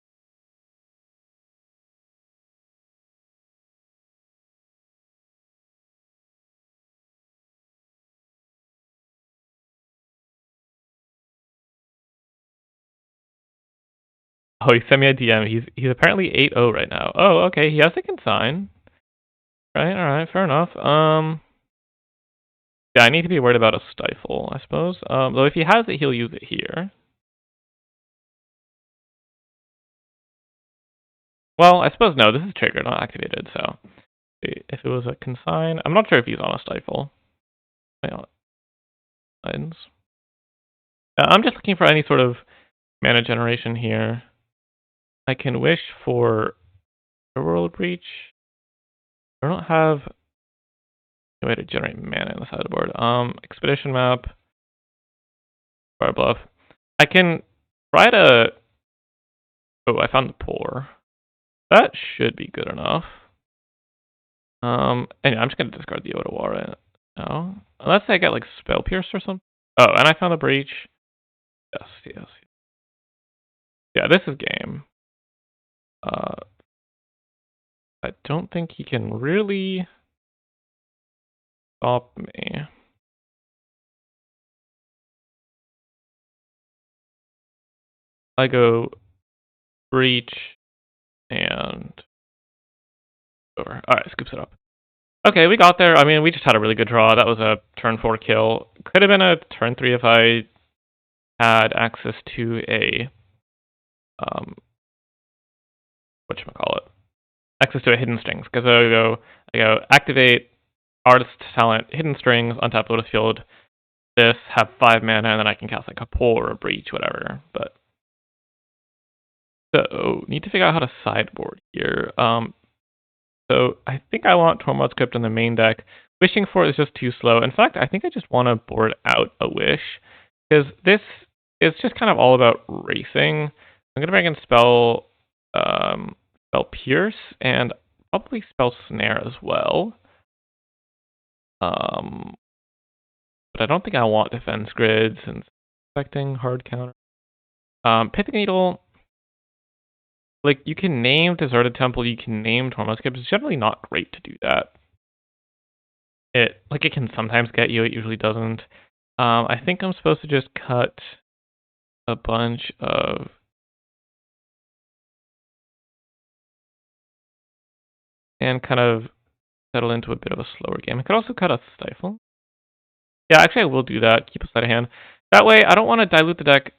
Oh, he sent me a DM. He's apparently 8-0 right now. Oh, okay, he has a consign. Right, alright, fair enough. Yeah, I need to be worried about a Stifle, I suppose. Though if he has it, he'll use it here. Well, I suppose no, this is triggered, not activated, so if it was a consign, I'm not sure if he's on a Stifle. I'm just looking for any sort of mana generation here. I can wish for a World Breach. I don't have a way to generate mana in the sideboard. Expedition map. Fire Bluff. I can try to... Oh, I found the Pour. That should be good enough. Anyway, I'm just going to discard the Odawara now. Unless I get like Spell Pierce or something. Oh, and I found the Breach. Yes. Yeah, this is game. I don't think he can really stop me. I go breach and over. Alright, scoops it up. Okay, we got there. I mean, we just had a really good draw. That was a turn 4 kill. Could have been a turn 3 if I had access to a whatchamacallit. Access to a hidden strings. Because I go activate artist talent, hidden strings, untap Lotus Field. This, have 5 mana, and then I can cast like a pull or a breach, whatever. But so need to figure out how to sideboard here. So I think I want Tormod's Crypt in the main deck. Wishing for it is just too slow. In fact, I think I just want to board out a Wish. Because this is just kind of all about racing. I'm going to bring in spell Pierce and probably spell Snare as well. But I don't think I want Defense Grid since expecting hard counter. Pithing Needle, like, you can name Deserted Temple, you can name Tormod's Crypt. It's generally not great to do that. It can sometimes get you, it usually doesn't. I think I'm supposed to just cut a bunch of and kind of settle into a bit of a slower game. I could also cut a Stifle. Yeah, actually I will do that. Keep a sleight of hand. That way, I don't want to dilute the deck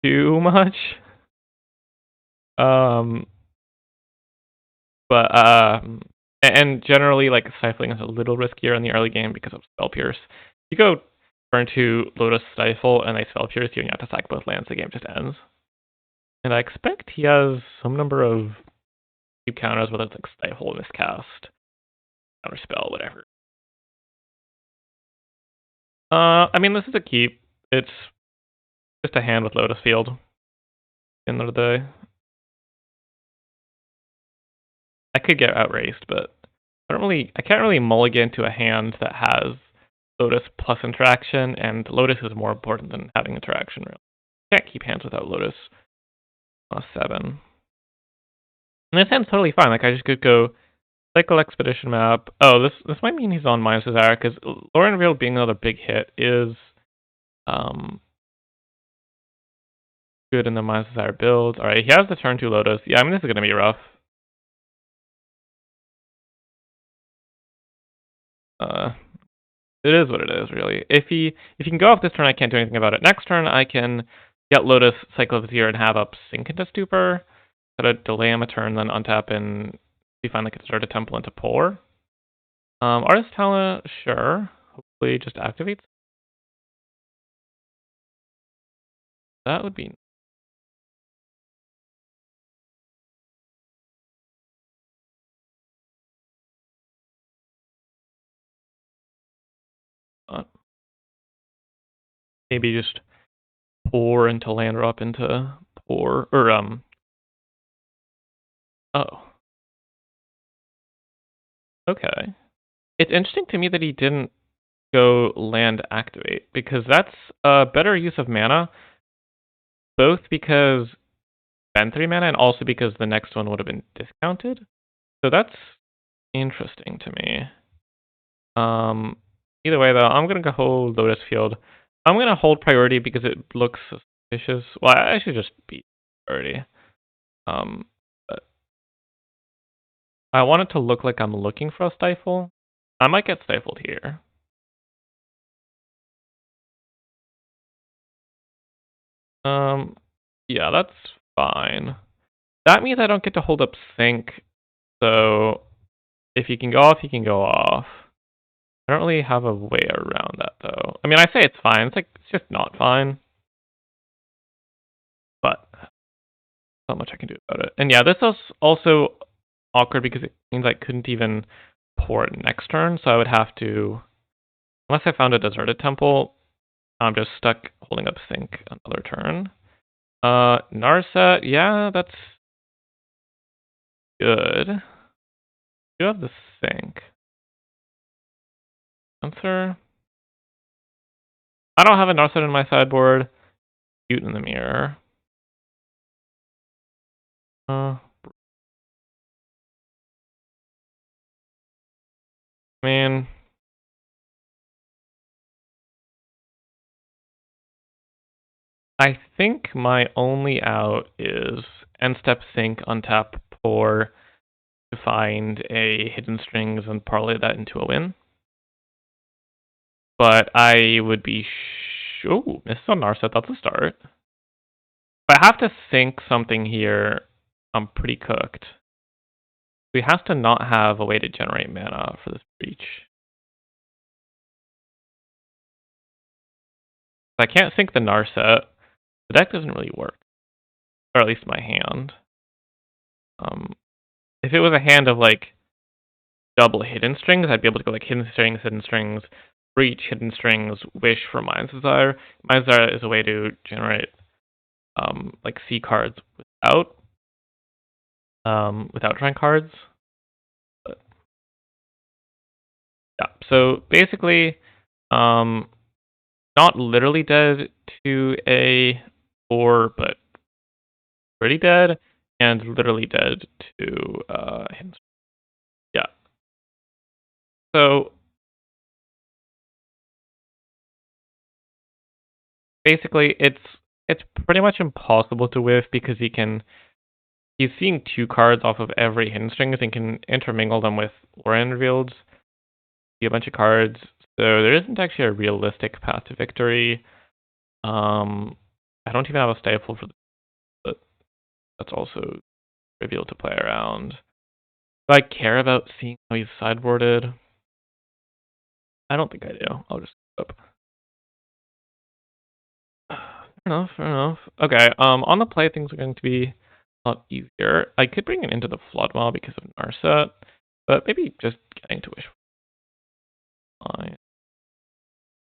too much. And generally, like, Stifling is a little riskier in the early game because of Spell Pierce. You go turn to Lotus Stifle and they Spell Pierce you and you have to sack both lands, the game just ends. And I expect he has some number of keep counters, whether it's like Stifle, Miscast, Counter Spell, whatever. I mean, this is a keep. It's just a hand with Lotus Field. End of the day. I could get outraced, but I can't really mulligan to a hand that has Lotus plus interaction, and Lotus is more important than having interaction, really. Can't keep hands without Lotus. 7. And this hand's totally fine. Like, I just could go Cycle Expedition map. Oh, this might mean he's on minus Desire, because Lorenville being another big hit is good in the minus Desire build. Alright, he has the turn 2 Lotus. Yeah, I mean, this is going to be rough. It is what it is, really. If he can go off this turn, I can't do anything about it. Next turn, I can get Lotus, Cycle Vizier, and have up Sink into Stupor. Gotta delay him a turn, then untap and see if I can start a Temple into Pour. Artist Talent, sure. Hopefully just activates. That would be... maybe just Pour into land drop into Pour, or, oh. Okay. It's interesting to me that he didn't go land activate, because that's a better use of mana, both because spend 3 mana and also because the next one would have been discounted. So that's interesting to me. Either way, though, I'm going to go hold Lotus Field. I'm going to hold priority because it looks suspicious. Well, I should just beat priority. But I want it to look like I'm looking for a Stifle. I might get stifled here. Yeah, that's fine. That means I don't get to hold up Sync. So if you can go off, you can go off. I don't really have a way around that, though. I mean, I say it's fine. It's just not fine. But not much I can do about it. And yeah, this is also awkward because it means I couldn't even pour it next turn. So I would have to, unless I found a deserted temple, I'm just stuck holding up Sync another turn. Narset, yeah, that's good. You have the Sync. Answer. I don't have a Narset in my sideboard. Cute in the mirror. I mean, I think my only out is end step sync, untap pour to find a hidden strings and parlay that into a win. But I would be oh, missed on Narset, that's a start. If I have to sync something here, I'm pretty cooked. We have to not have a way to generate mana for this breach. If I can't sync the Narset, the deck doesn't really work. Or at least my hand. If it was a hand of like double hidden strings, I'd be able to go like hidden strings, breach, hidden strings, wish for Mind's Desire. Mind's Desire is a way to generate like C cards without drawing cards. But, yeah. So basically, not literally dead to a 4, but pretty dead, and literally dead to hidden. Yeah. So basically, it's pretty much impossible to whiff because he's seeing 2 cards off of every hidden strings and can intermingle them with Aura Revealed. See a bunch of cards, so there isn't actually a realistic path to victory. I don't even have a staple for this, but that's also trivial to play around. Do I care about seeing how he's sideboarded? I don't think I do. I'll just go up. Fair enough. Okay, on the play, things are going to be a lot easier. I could bring it into the Flood Maw because of Narset, but maybe just getting to Wish. Fine.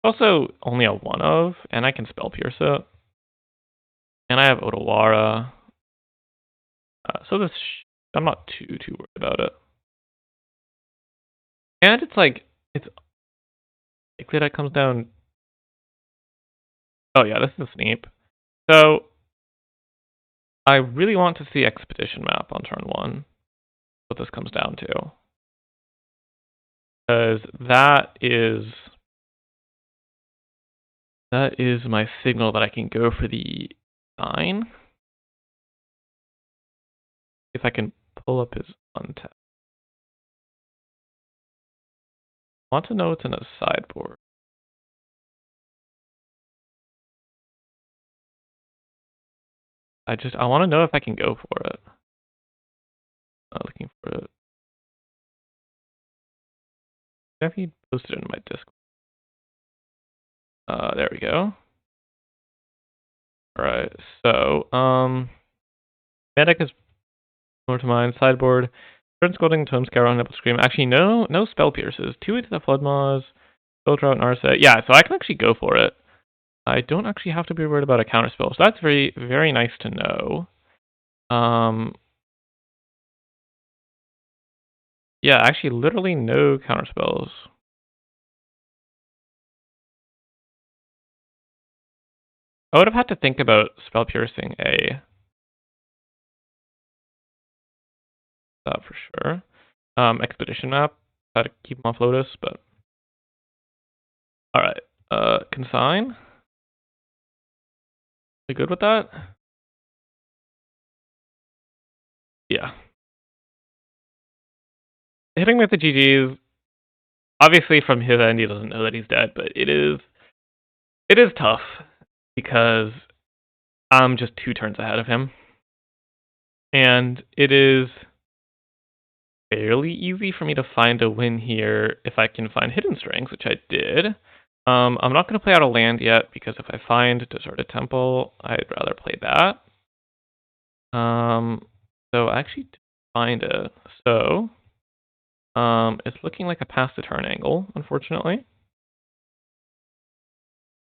Also, only a 1 of, and I can Spell Pierce it. And I have Otawara. So this, I'm not too worried about it. And it's like, it's likely that comes down. Oh yeah, this is a Sneep. So, I really want to see Expedition Map on turn 1. What this comes down to. Because that is my signal that I can go for the 9. If I can pull up his untap. I want to know what's in a sideboard. I want to know if I can go for it. Not looking for it. Have you posted it in my Discord? There we go. Alright, so, Medic is more to mine, sideboard. Turn Scolding, Tome Scour on Nipple Scream. Actually, no Spell Pierces. 2 into the Flood Maws, Filter out Narset. Yeah, so I can actually go for it. I don't actually have to be worried about a counterspell, so that's very, very nice to know. Yeah, actually, literally no counterspells. I would have had to think about Spell Piercing A. That for sure. Expedition Map. Had to keep him off Lotus, but... Alright. Consign. You good with that? Yeah. Hitting with the GGs, obviously from his end he doesn't know that he's dead, but it is tough because I'm just 2 turns ahead of him. And it is fairly easy for me to find a win here if I can find hidden strings, which I did. I'm not going to play out a land yet because if I find Deserted Temple, I'd rather play that. So I actually did find it. So it's looking like a pass the turn angle, unfortunately.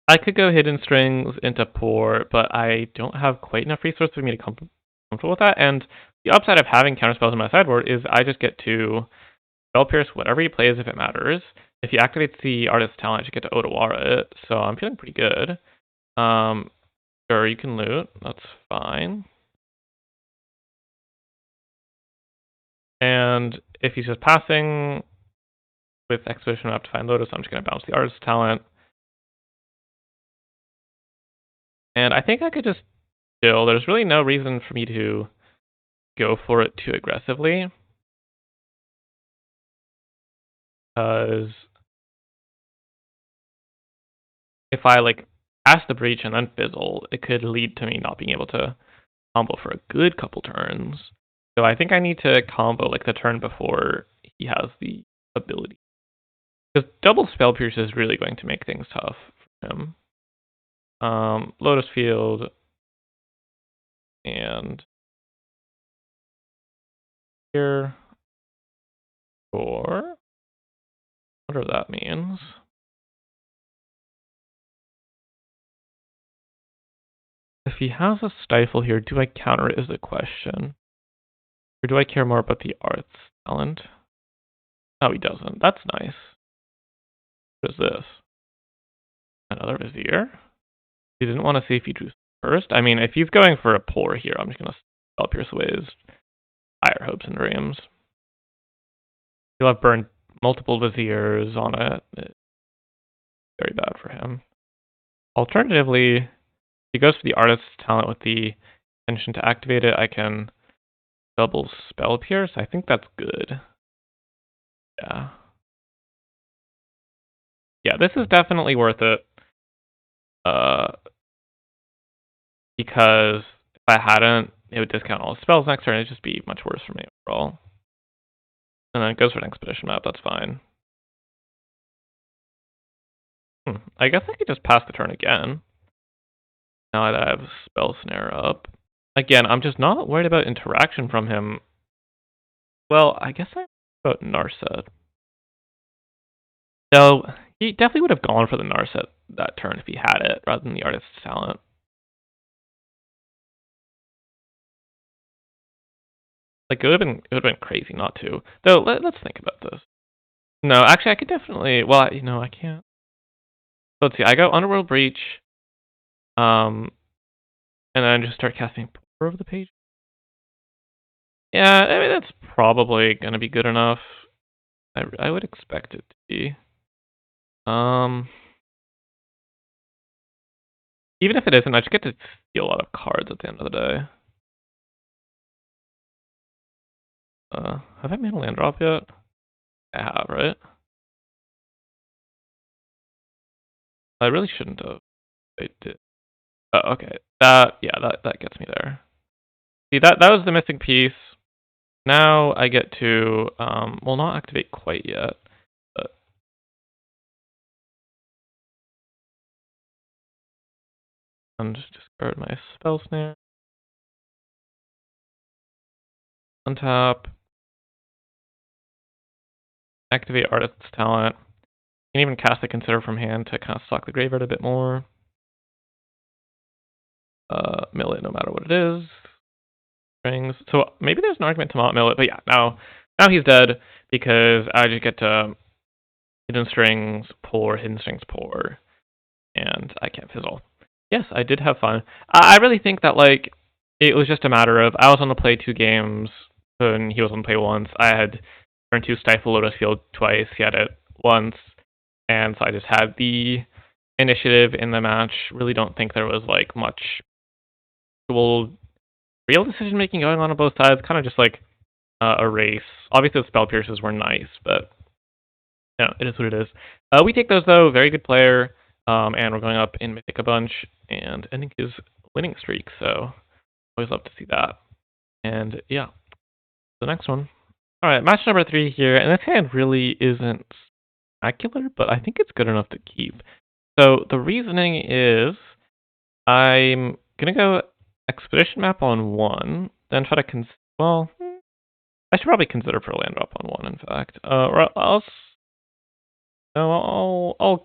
I could go hidden strings into pour, but I don't have quite enough resources for me to comfortable with that. And the upside of having counterspells in my sideboard is I just get to Spell Pierce whatever he plays if it matters. If he activates the Artist's Talent, I just get to Otawara it. So I'm feeling pretty good. Sure, you can loot. That's fine. And if he's just passing with Expedition Map to find Lotus, I'm just going to bounce the Artist's Talent. And I think I could just chill. There's really no reason for me to go for it too aggressively. Because if I like pass the breach and then fizzle, it could lead to me not being able to combo for a good couple turns. So I think I need to combo like the turn before he has the ability. Because double Spell Pierce is really going to make things tough for him. Lotus Field and here for whatever that means. If he has a Stifle here, do I counter it is the question. Or do I care more about the Arts talent? No, he doesn't. That's nice. What is this? Another Vizier? He didn't want to see if he drew first. I mean, if he's going for a pour here, I'm just going to Spell Pierce away his higher hopes and dreams. He'll have burned multiple Viziers on it. It's very bad for him. Alternatively, he goes for the Artist's talent with the intention to activate it. I can double Spell Pierce. I think that's good. Yeah. Yeah, this is definitely worth it. Because if I hadn't, it would discount all the spells next turn. It'd just be much worse for me overall. And then it goes for an Expedition map. That's fine. I guess I could just pass the turn again. Now that I have Spell Snare up. Again, I'm just not worried about interaction from him. Well, I guess I'm about Narset. So, he definitely would have gone for the Narset that turn if he had it, rather than the Artist's talent. Like, it would have been crazy not to. Though, let's think about this. No, actually, I could definitely, well, you know, I can't. Let's see, I go Underworld Breach, and then just start casting Pour over the page. Yeah, I mean, that's probably going to be good enough. I would expect it to be. Even if it isn't, I just get to steal a lot of cards at the end of the day. Have I made a land drop yet? I have, right? I really shouldn't have. I did. Oh, okay. That gets me there. See, that was the missing piece. Now I get to, well, not activate quite yet, but I'm just discard my Spell Snare. Untap. Activate Artist's Talent. You can even cast a Consider from hand to kind of stock the graveyard a bit more. Mill it no matter what it is. Strings. So maybe there's an argument to not mill it, but yeah, now he's dead because I just get to Hidden Strings, pour, and I can't fizzle. Yes, I did have fun. I really think that, like, it was just a matter of I was on the play 2 games, and he was on the play once. I had turned to Stifle Lotus Field twice, he had it once, and so I just had the initiative in the match. Really don't think there was, like, much real decision-making going on both sides. Kind of just, like, a race. Obviously, the Spell Pierces were nice, but yeah, it is what it is. We take those, though. Very good player. And we're going up in Mythic a bunch and ending his winning streak. So always love to see that. And yeah, the next one. All right, match number 3 here. And this hand really isn't spectacular, but I think it's good enough to keep. So the reasoning is I'm going to go Expedition map on 1, then try to well, I should probably consider for a land drop on 1, in fact. Or I'll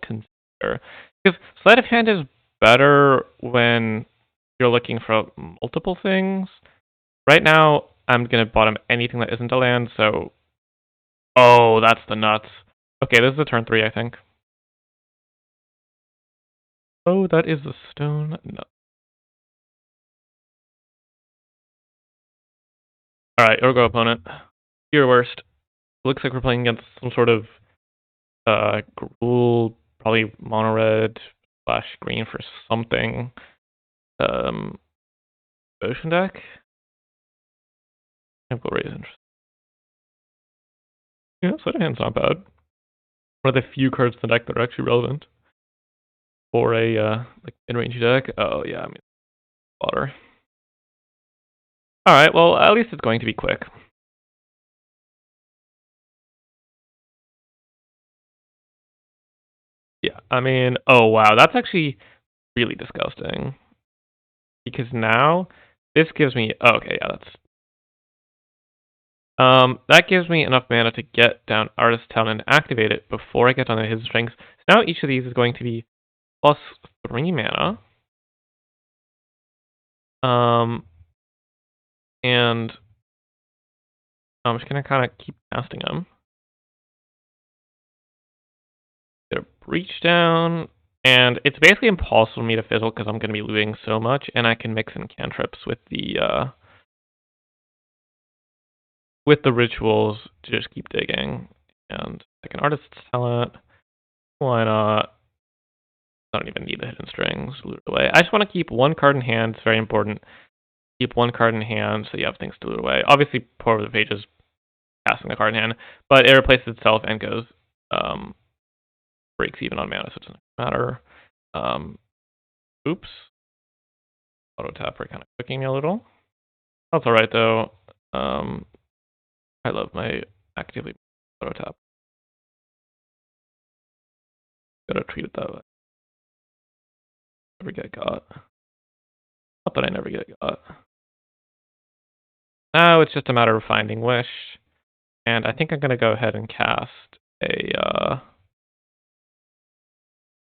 consider. Because Sleight of Hand is better when you're looking for multiple things. Right now, I'm going to bottom anything that isn't a land, so... Oh, that's the nuts. Okay, this is a turn 3, I think. Oh, that is the stone nut. Alright, Urgo opponent. Your worst. Looks like we're playing against some sort of Gruul, probably mono red / green for something. Ocean deck. Temple Raise interest. Yeah, Sleight of Hand's not bad. One of the few cards in the deck that are actually relevant for a like mid-range deck. Oh yeah, I mean water. All right, well at least it's going to be quick. Yeah, I mean, oh wow, that's actually really disgusting. Because now this gives me okay, yeah, that gives me enough mana to get down Artist Town and activate it before I get on the Hidden Strings. So now each of these is going to be plus 3 mana. And I'm just gonna kind of keep casting them. Get a Breach down, and it's basically impossible for me to fizzle because I'm gonna be losing so much, and I can mix in cantrips with the rituals to just keep digging. And like an Artist's Talent, why not? I don't even need the Hidden Strings. Loot it away. I just want to keep one card in hand. It's very important. Keep one card in hand so you have things to loot away. Obviously, pour over the pages, casting the card in hand, but it replaces itself and goes breaks even on mana, so it doesn't matter. Oops. Auto tapper kind of cooking me a little. That's alright though. I love my actively auto tap. Gotta treat it that way. Never get got. Not that I never get got. Now it's just a matter of finding Wish. And I think I'm gonna go ahead and cast a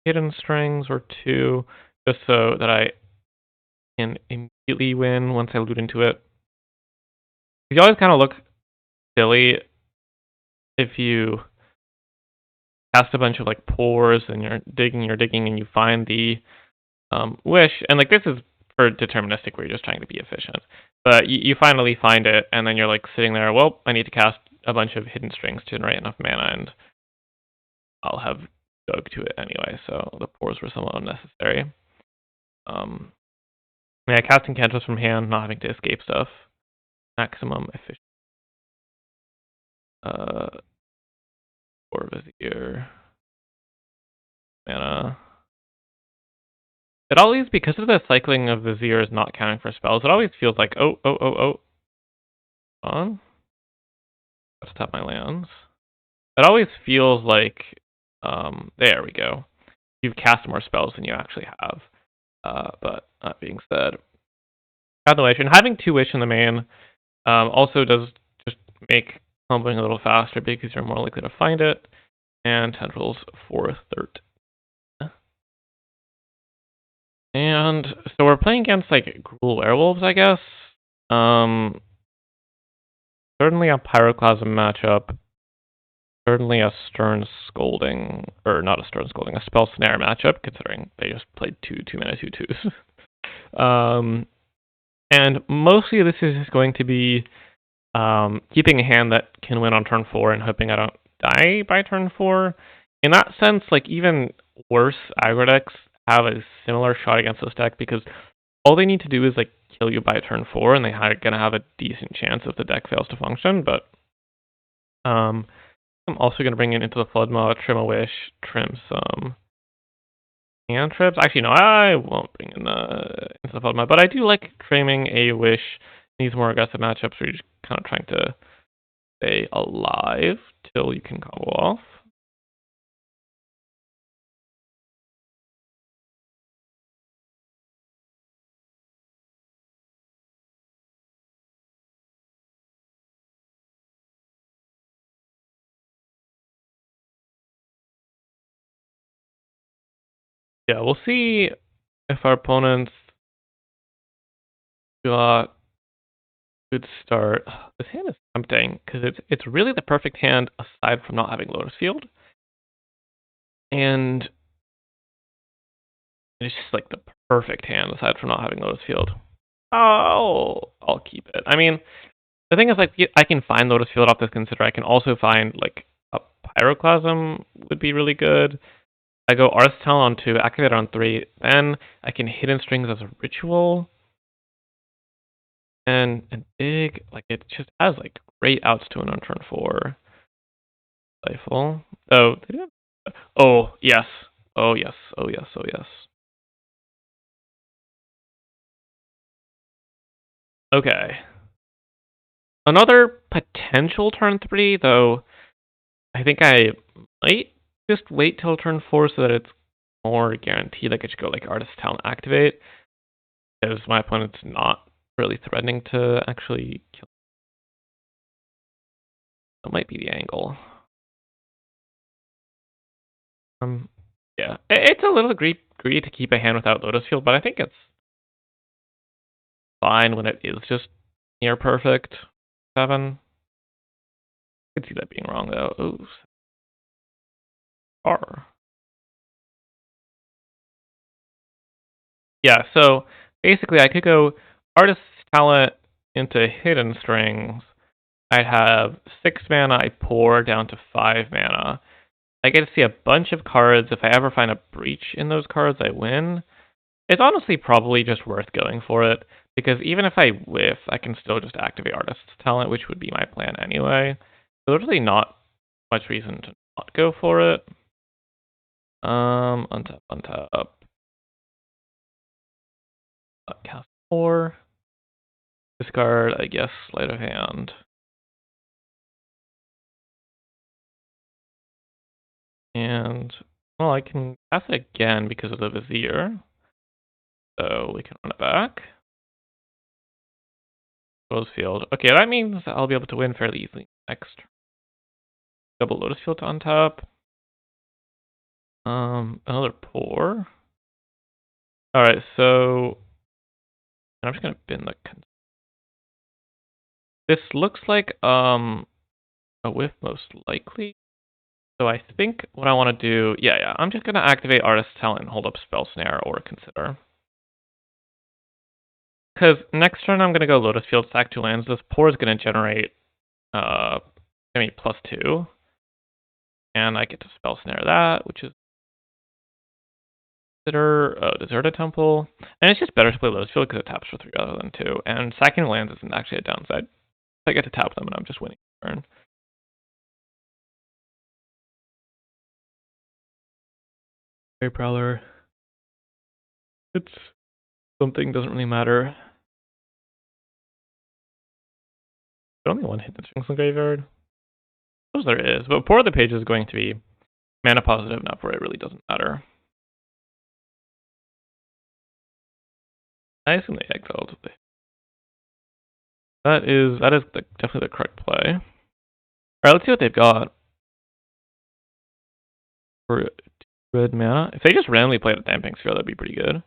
Hidden Strings or 2, just so that I can immediately win once I loot into it. You always kind of look silly if you cast a bunch of like pores and you're digging, and you find the Wish, and like this is for deterministic where you're just trying to be efficient. But you finally find it, and then you're like sitting there, well, I need to cast a bunch of Hidden Strings to generate enough mana, and I'll have dug to it anyway, so the pores were somewhat unnecessary. Yeah, casting cantrips from hand, not having to escape stuff. Maximum efficiency. Or Vizier. Mana. It always, because of the cycling of Vizier is not counting for spells, it always feels like, oh. On. Let's tap my lands. It always feels like, there we go. You've cast more spells than you actually have. But that being said, calculation. Having 2 Wish in the main also does just make humbling a little faster because you're more likely to find it. And tendrils for 13. And so we're playing against like Gruul Werewolves, I guess. Certainly a Pyroclasm matchup. Certainly a Stern Scolding, or not a Stern Scolding, a Spell Snare matchup, considering they just played 2-mana 2/2s. And mostly this is going to be keeping a hand that can win on turn 4 and hoping I don't die by turn 4. In that sense, like even worse aggro decks have a similar shot against this deck because all they need to do is like kill you by turn 4 and they're gonna have a decent chance if the deck fails to function. But I'm also gonna bring it into the Flood Maw, trim a Wish, trim some cantrips. Actually, no, I won't bring in into the Flood Maw, but I do like trimming a Wish in these more aggressive matchups where you're just kind of trying to stay alive till you can combo off. Yeah, we'll see if our opponents got good start. This hand is tempting because it's really the perfect hand aside from not having Lotus Field, and it's just like the perfect hand aside from not having Lotus Field. I'll keep it. I mean, the thing is like I can find Lotus Field off this consider. I can also find like a Pyroclasm would be really good. I go Artist Talent on 2, activate on 3, then I can Hidden Strings as a ritual. And big, like, it just has, like, great outs to it on turn 4. Playful. Oh, oh, yes. Oh, yes. Oh, yes. Oh, yes. Okay. Another potential turn 3, though I think I might just wait till turn 4 so that it's more guaranteed I could just go, like, Artist Talent activate. Because my opponent's not really threatening to actually kill. That might be the angle. Yeah. It's a little greedy to keep a hand without Lotus Field, but I think it's fine when it is just near perfect. 7. I could see that being wrong, though. Ooh. R. Yeah, so basically I could go Artist Talent into Hidden Strings. I have 6 mana, I pour down to 5 mana. I get to see a bunch of cards. If I ever find a breach in those cards, I win. It's honestly probably just worth going for it, because even if I whiff, I can still just activate Artist's Talent, which would be my plan anyway. So there's really not much reason to not go for it. Untap. Cast 4. Discard, I guess, Sleight of Hand. And, well, I can cast it again because of the Vizier. So we can run it back. Lotus Field. Okay, that means I'll be able to win fairly easily next. Double Lotus Field to untap. Another pour. Alright, so I'm just gonna bin the this looks like a whiff most likely. So I think what I want to do, yeah, I'm just gonna activate Artist's Talent and hold up Spell Snare or Consider. Because next turn I'm gonna go Lotus Field, sack 2 lands. This pour is gonna generate +2. And I get to Spell Snare that, which is Desert a Temple. And it's just better to play Lotus Field because it taps for 3 rather than 2. And sacking lands isn't actually a downside. I get to tap them and I'm just winning the turn. Fairy Prowler. It's something, doesn't really matter. There's only one Hidden Strings in the graveyard. I suppose there is, but Pour of the Page is going to be mana positive enough where it really doesn't matter. I assume they exiled. That is definitely the correct play. Alright, let's see what they've got. For 2 red mana. If they just randomly played a Damping Sphere, that'd be pretty good.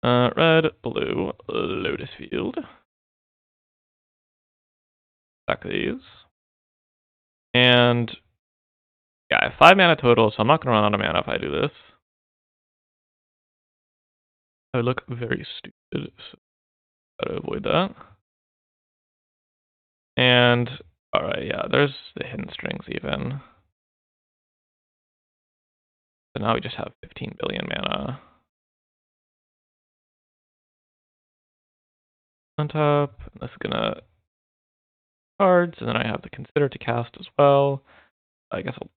Red, blue, Lotus Field. Back these. And yeah, I have 5 mana total, so I'm not gonna run out of mana if I do this. I would look very stupid, so gotta avoid that. And alright, yeah, there's the Hidden Strings even. So now we just have 15 billion mana. On top, this is gonna cards, and then I have the Consider to cast as well. I guess I'll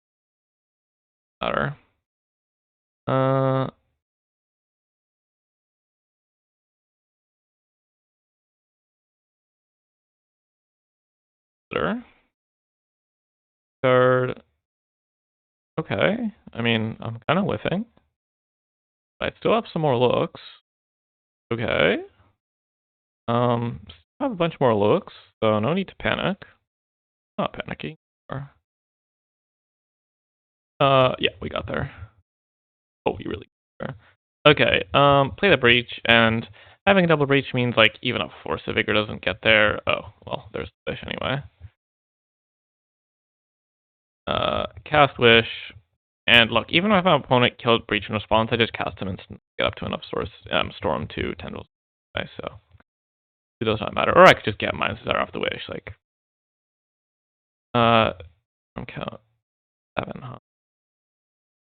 matter. Consider. Card. Okay. I mean, I'm kind of whiffing. I still have some more looks. Okay. Still have a bunch more looks, so no need to panic. Not panicking. Yeah, we got there. Oh, we really got there. Okay, play the Breach, and having a double Breach means, like, even if Force of Vigor doesn't get there. Oh, well, there's the Wish anyway. Cast Wish, and look, even if my opponent killed Breach in response, I just cast him and get up to enough Storm to Tendrils. Okay, so it does not matter. Or I could just get -0 off the Wish, like. From count 7, huh?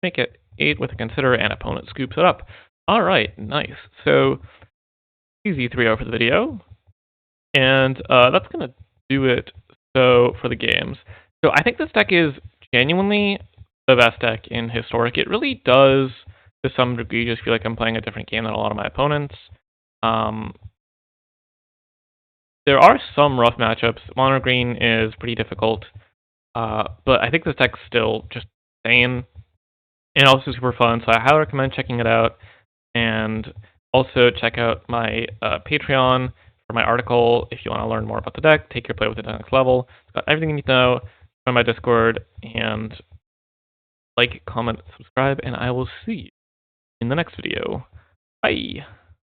Make it 8 with a Consider, and opponent scoops it up. Alright, nice. So, easy 3-0 for the video. And that's going to do it for the games. So I think this deck is genuinely the best deck in Historic. It really does, to some degree, just feel like I'm playing a different game than a lot of my opponents. There are some rough matchups. Mono Green is pretty difficult. But I think this deck's still just insane and also super fun, so I highly recommend checking it out. And also check out my Patreon for my article if you want to learn more about the deck, take your play with it to the next level. It's got everything you need to know. Join my Discord, and like, comment, subscribe, and I will see you in the next video. Bye!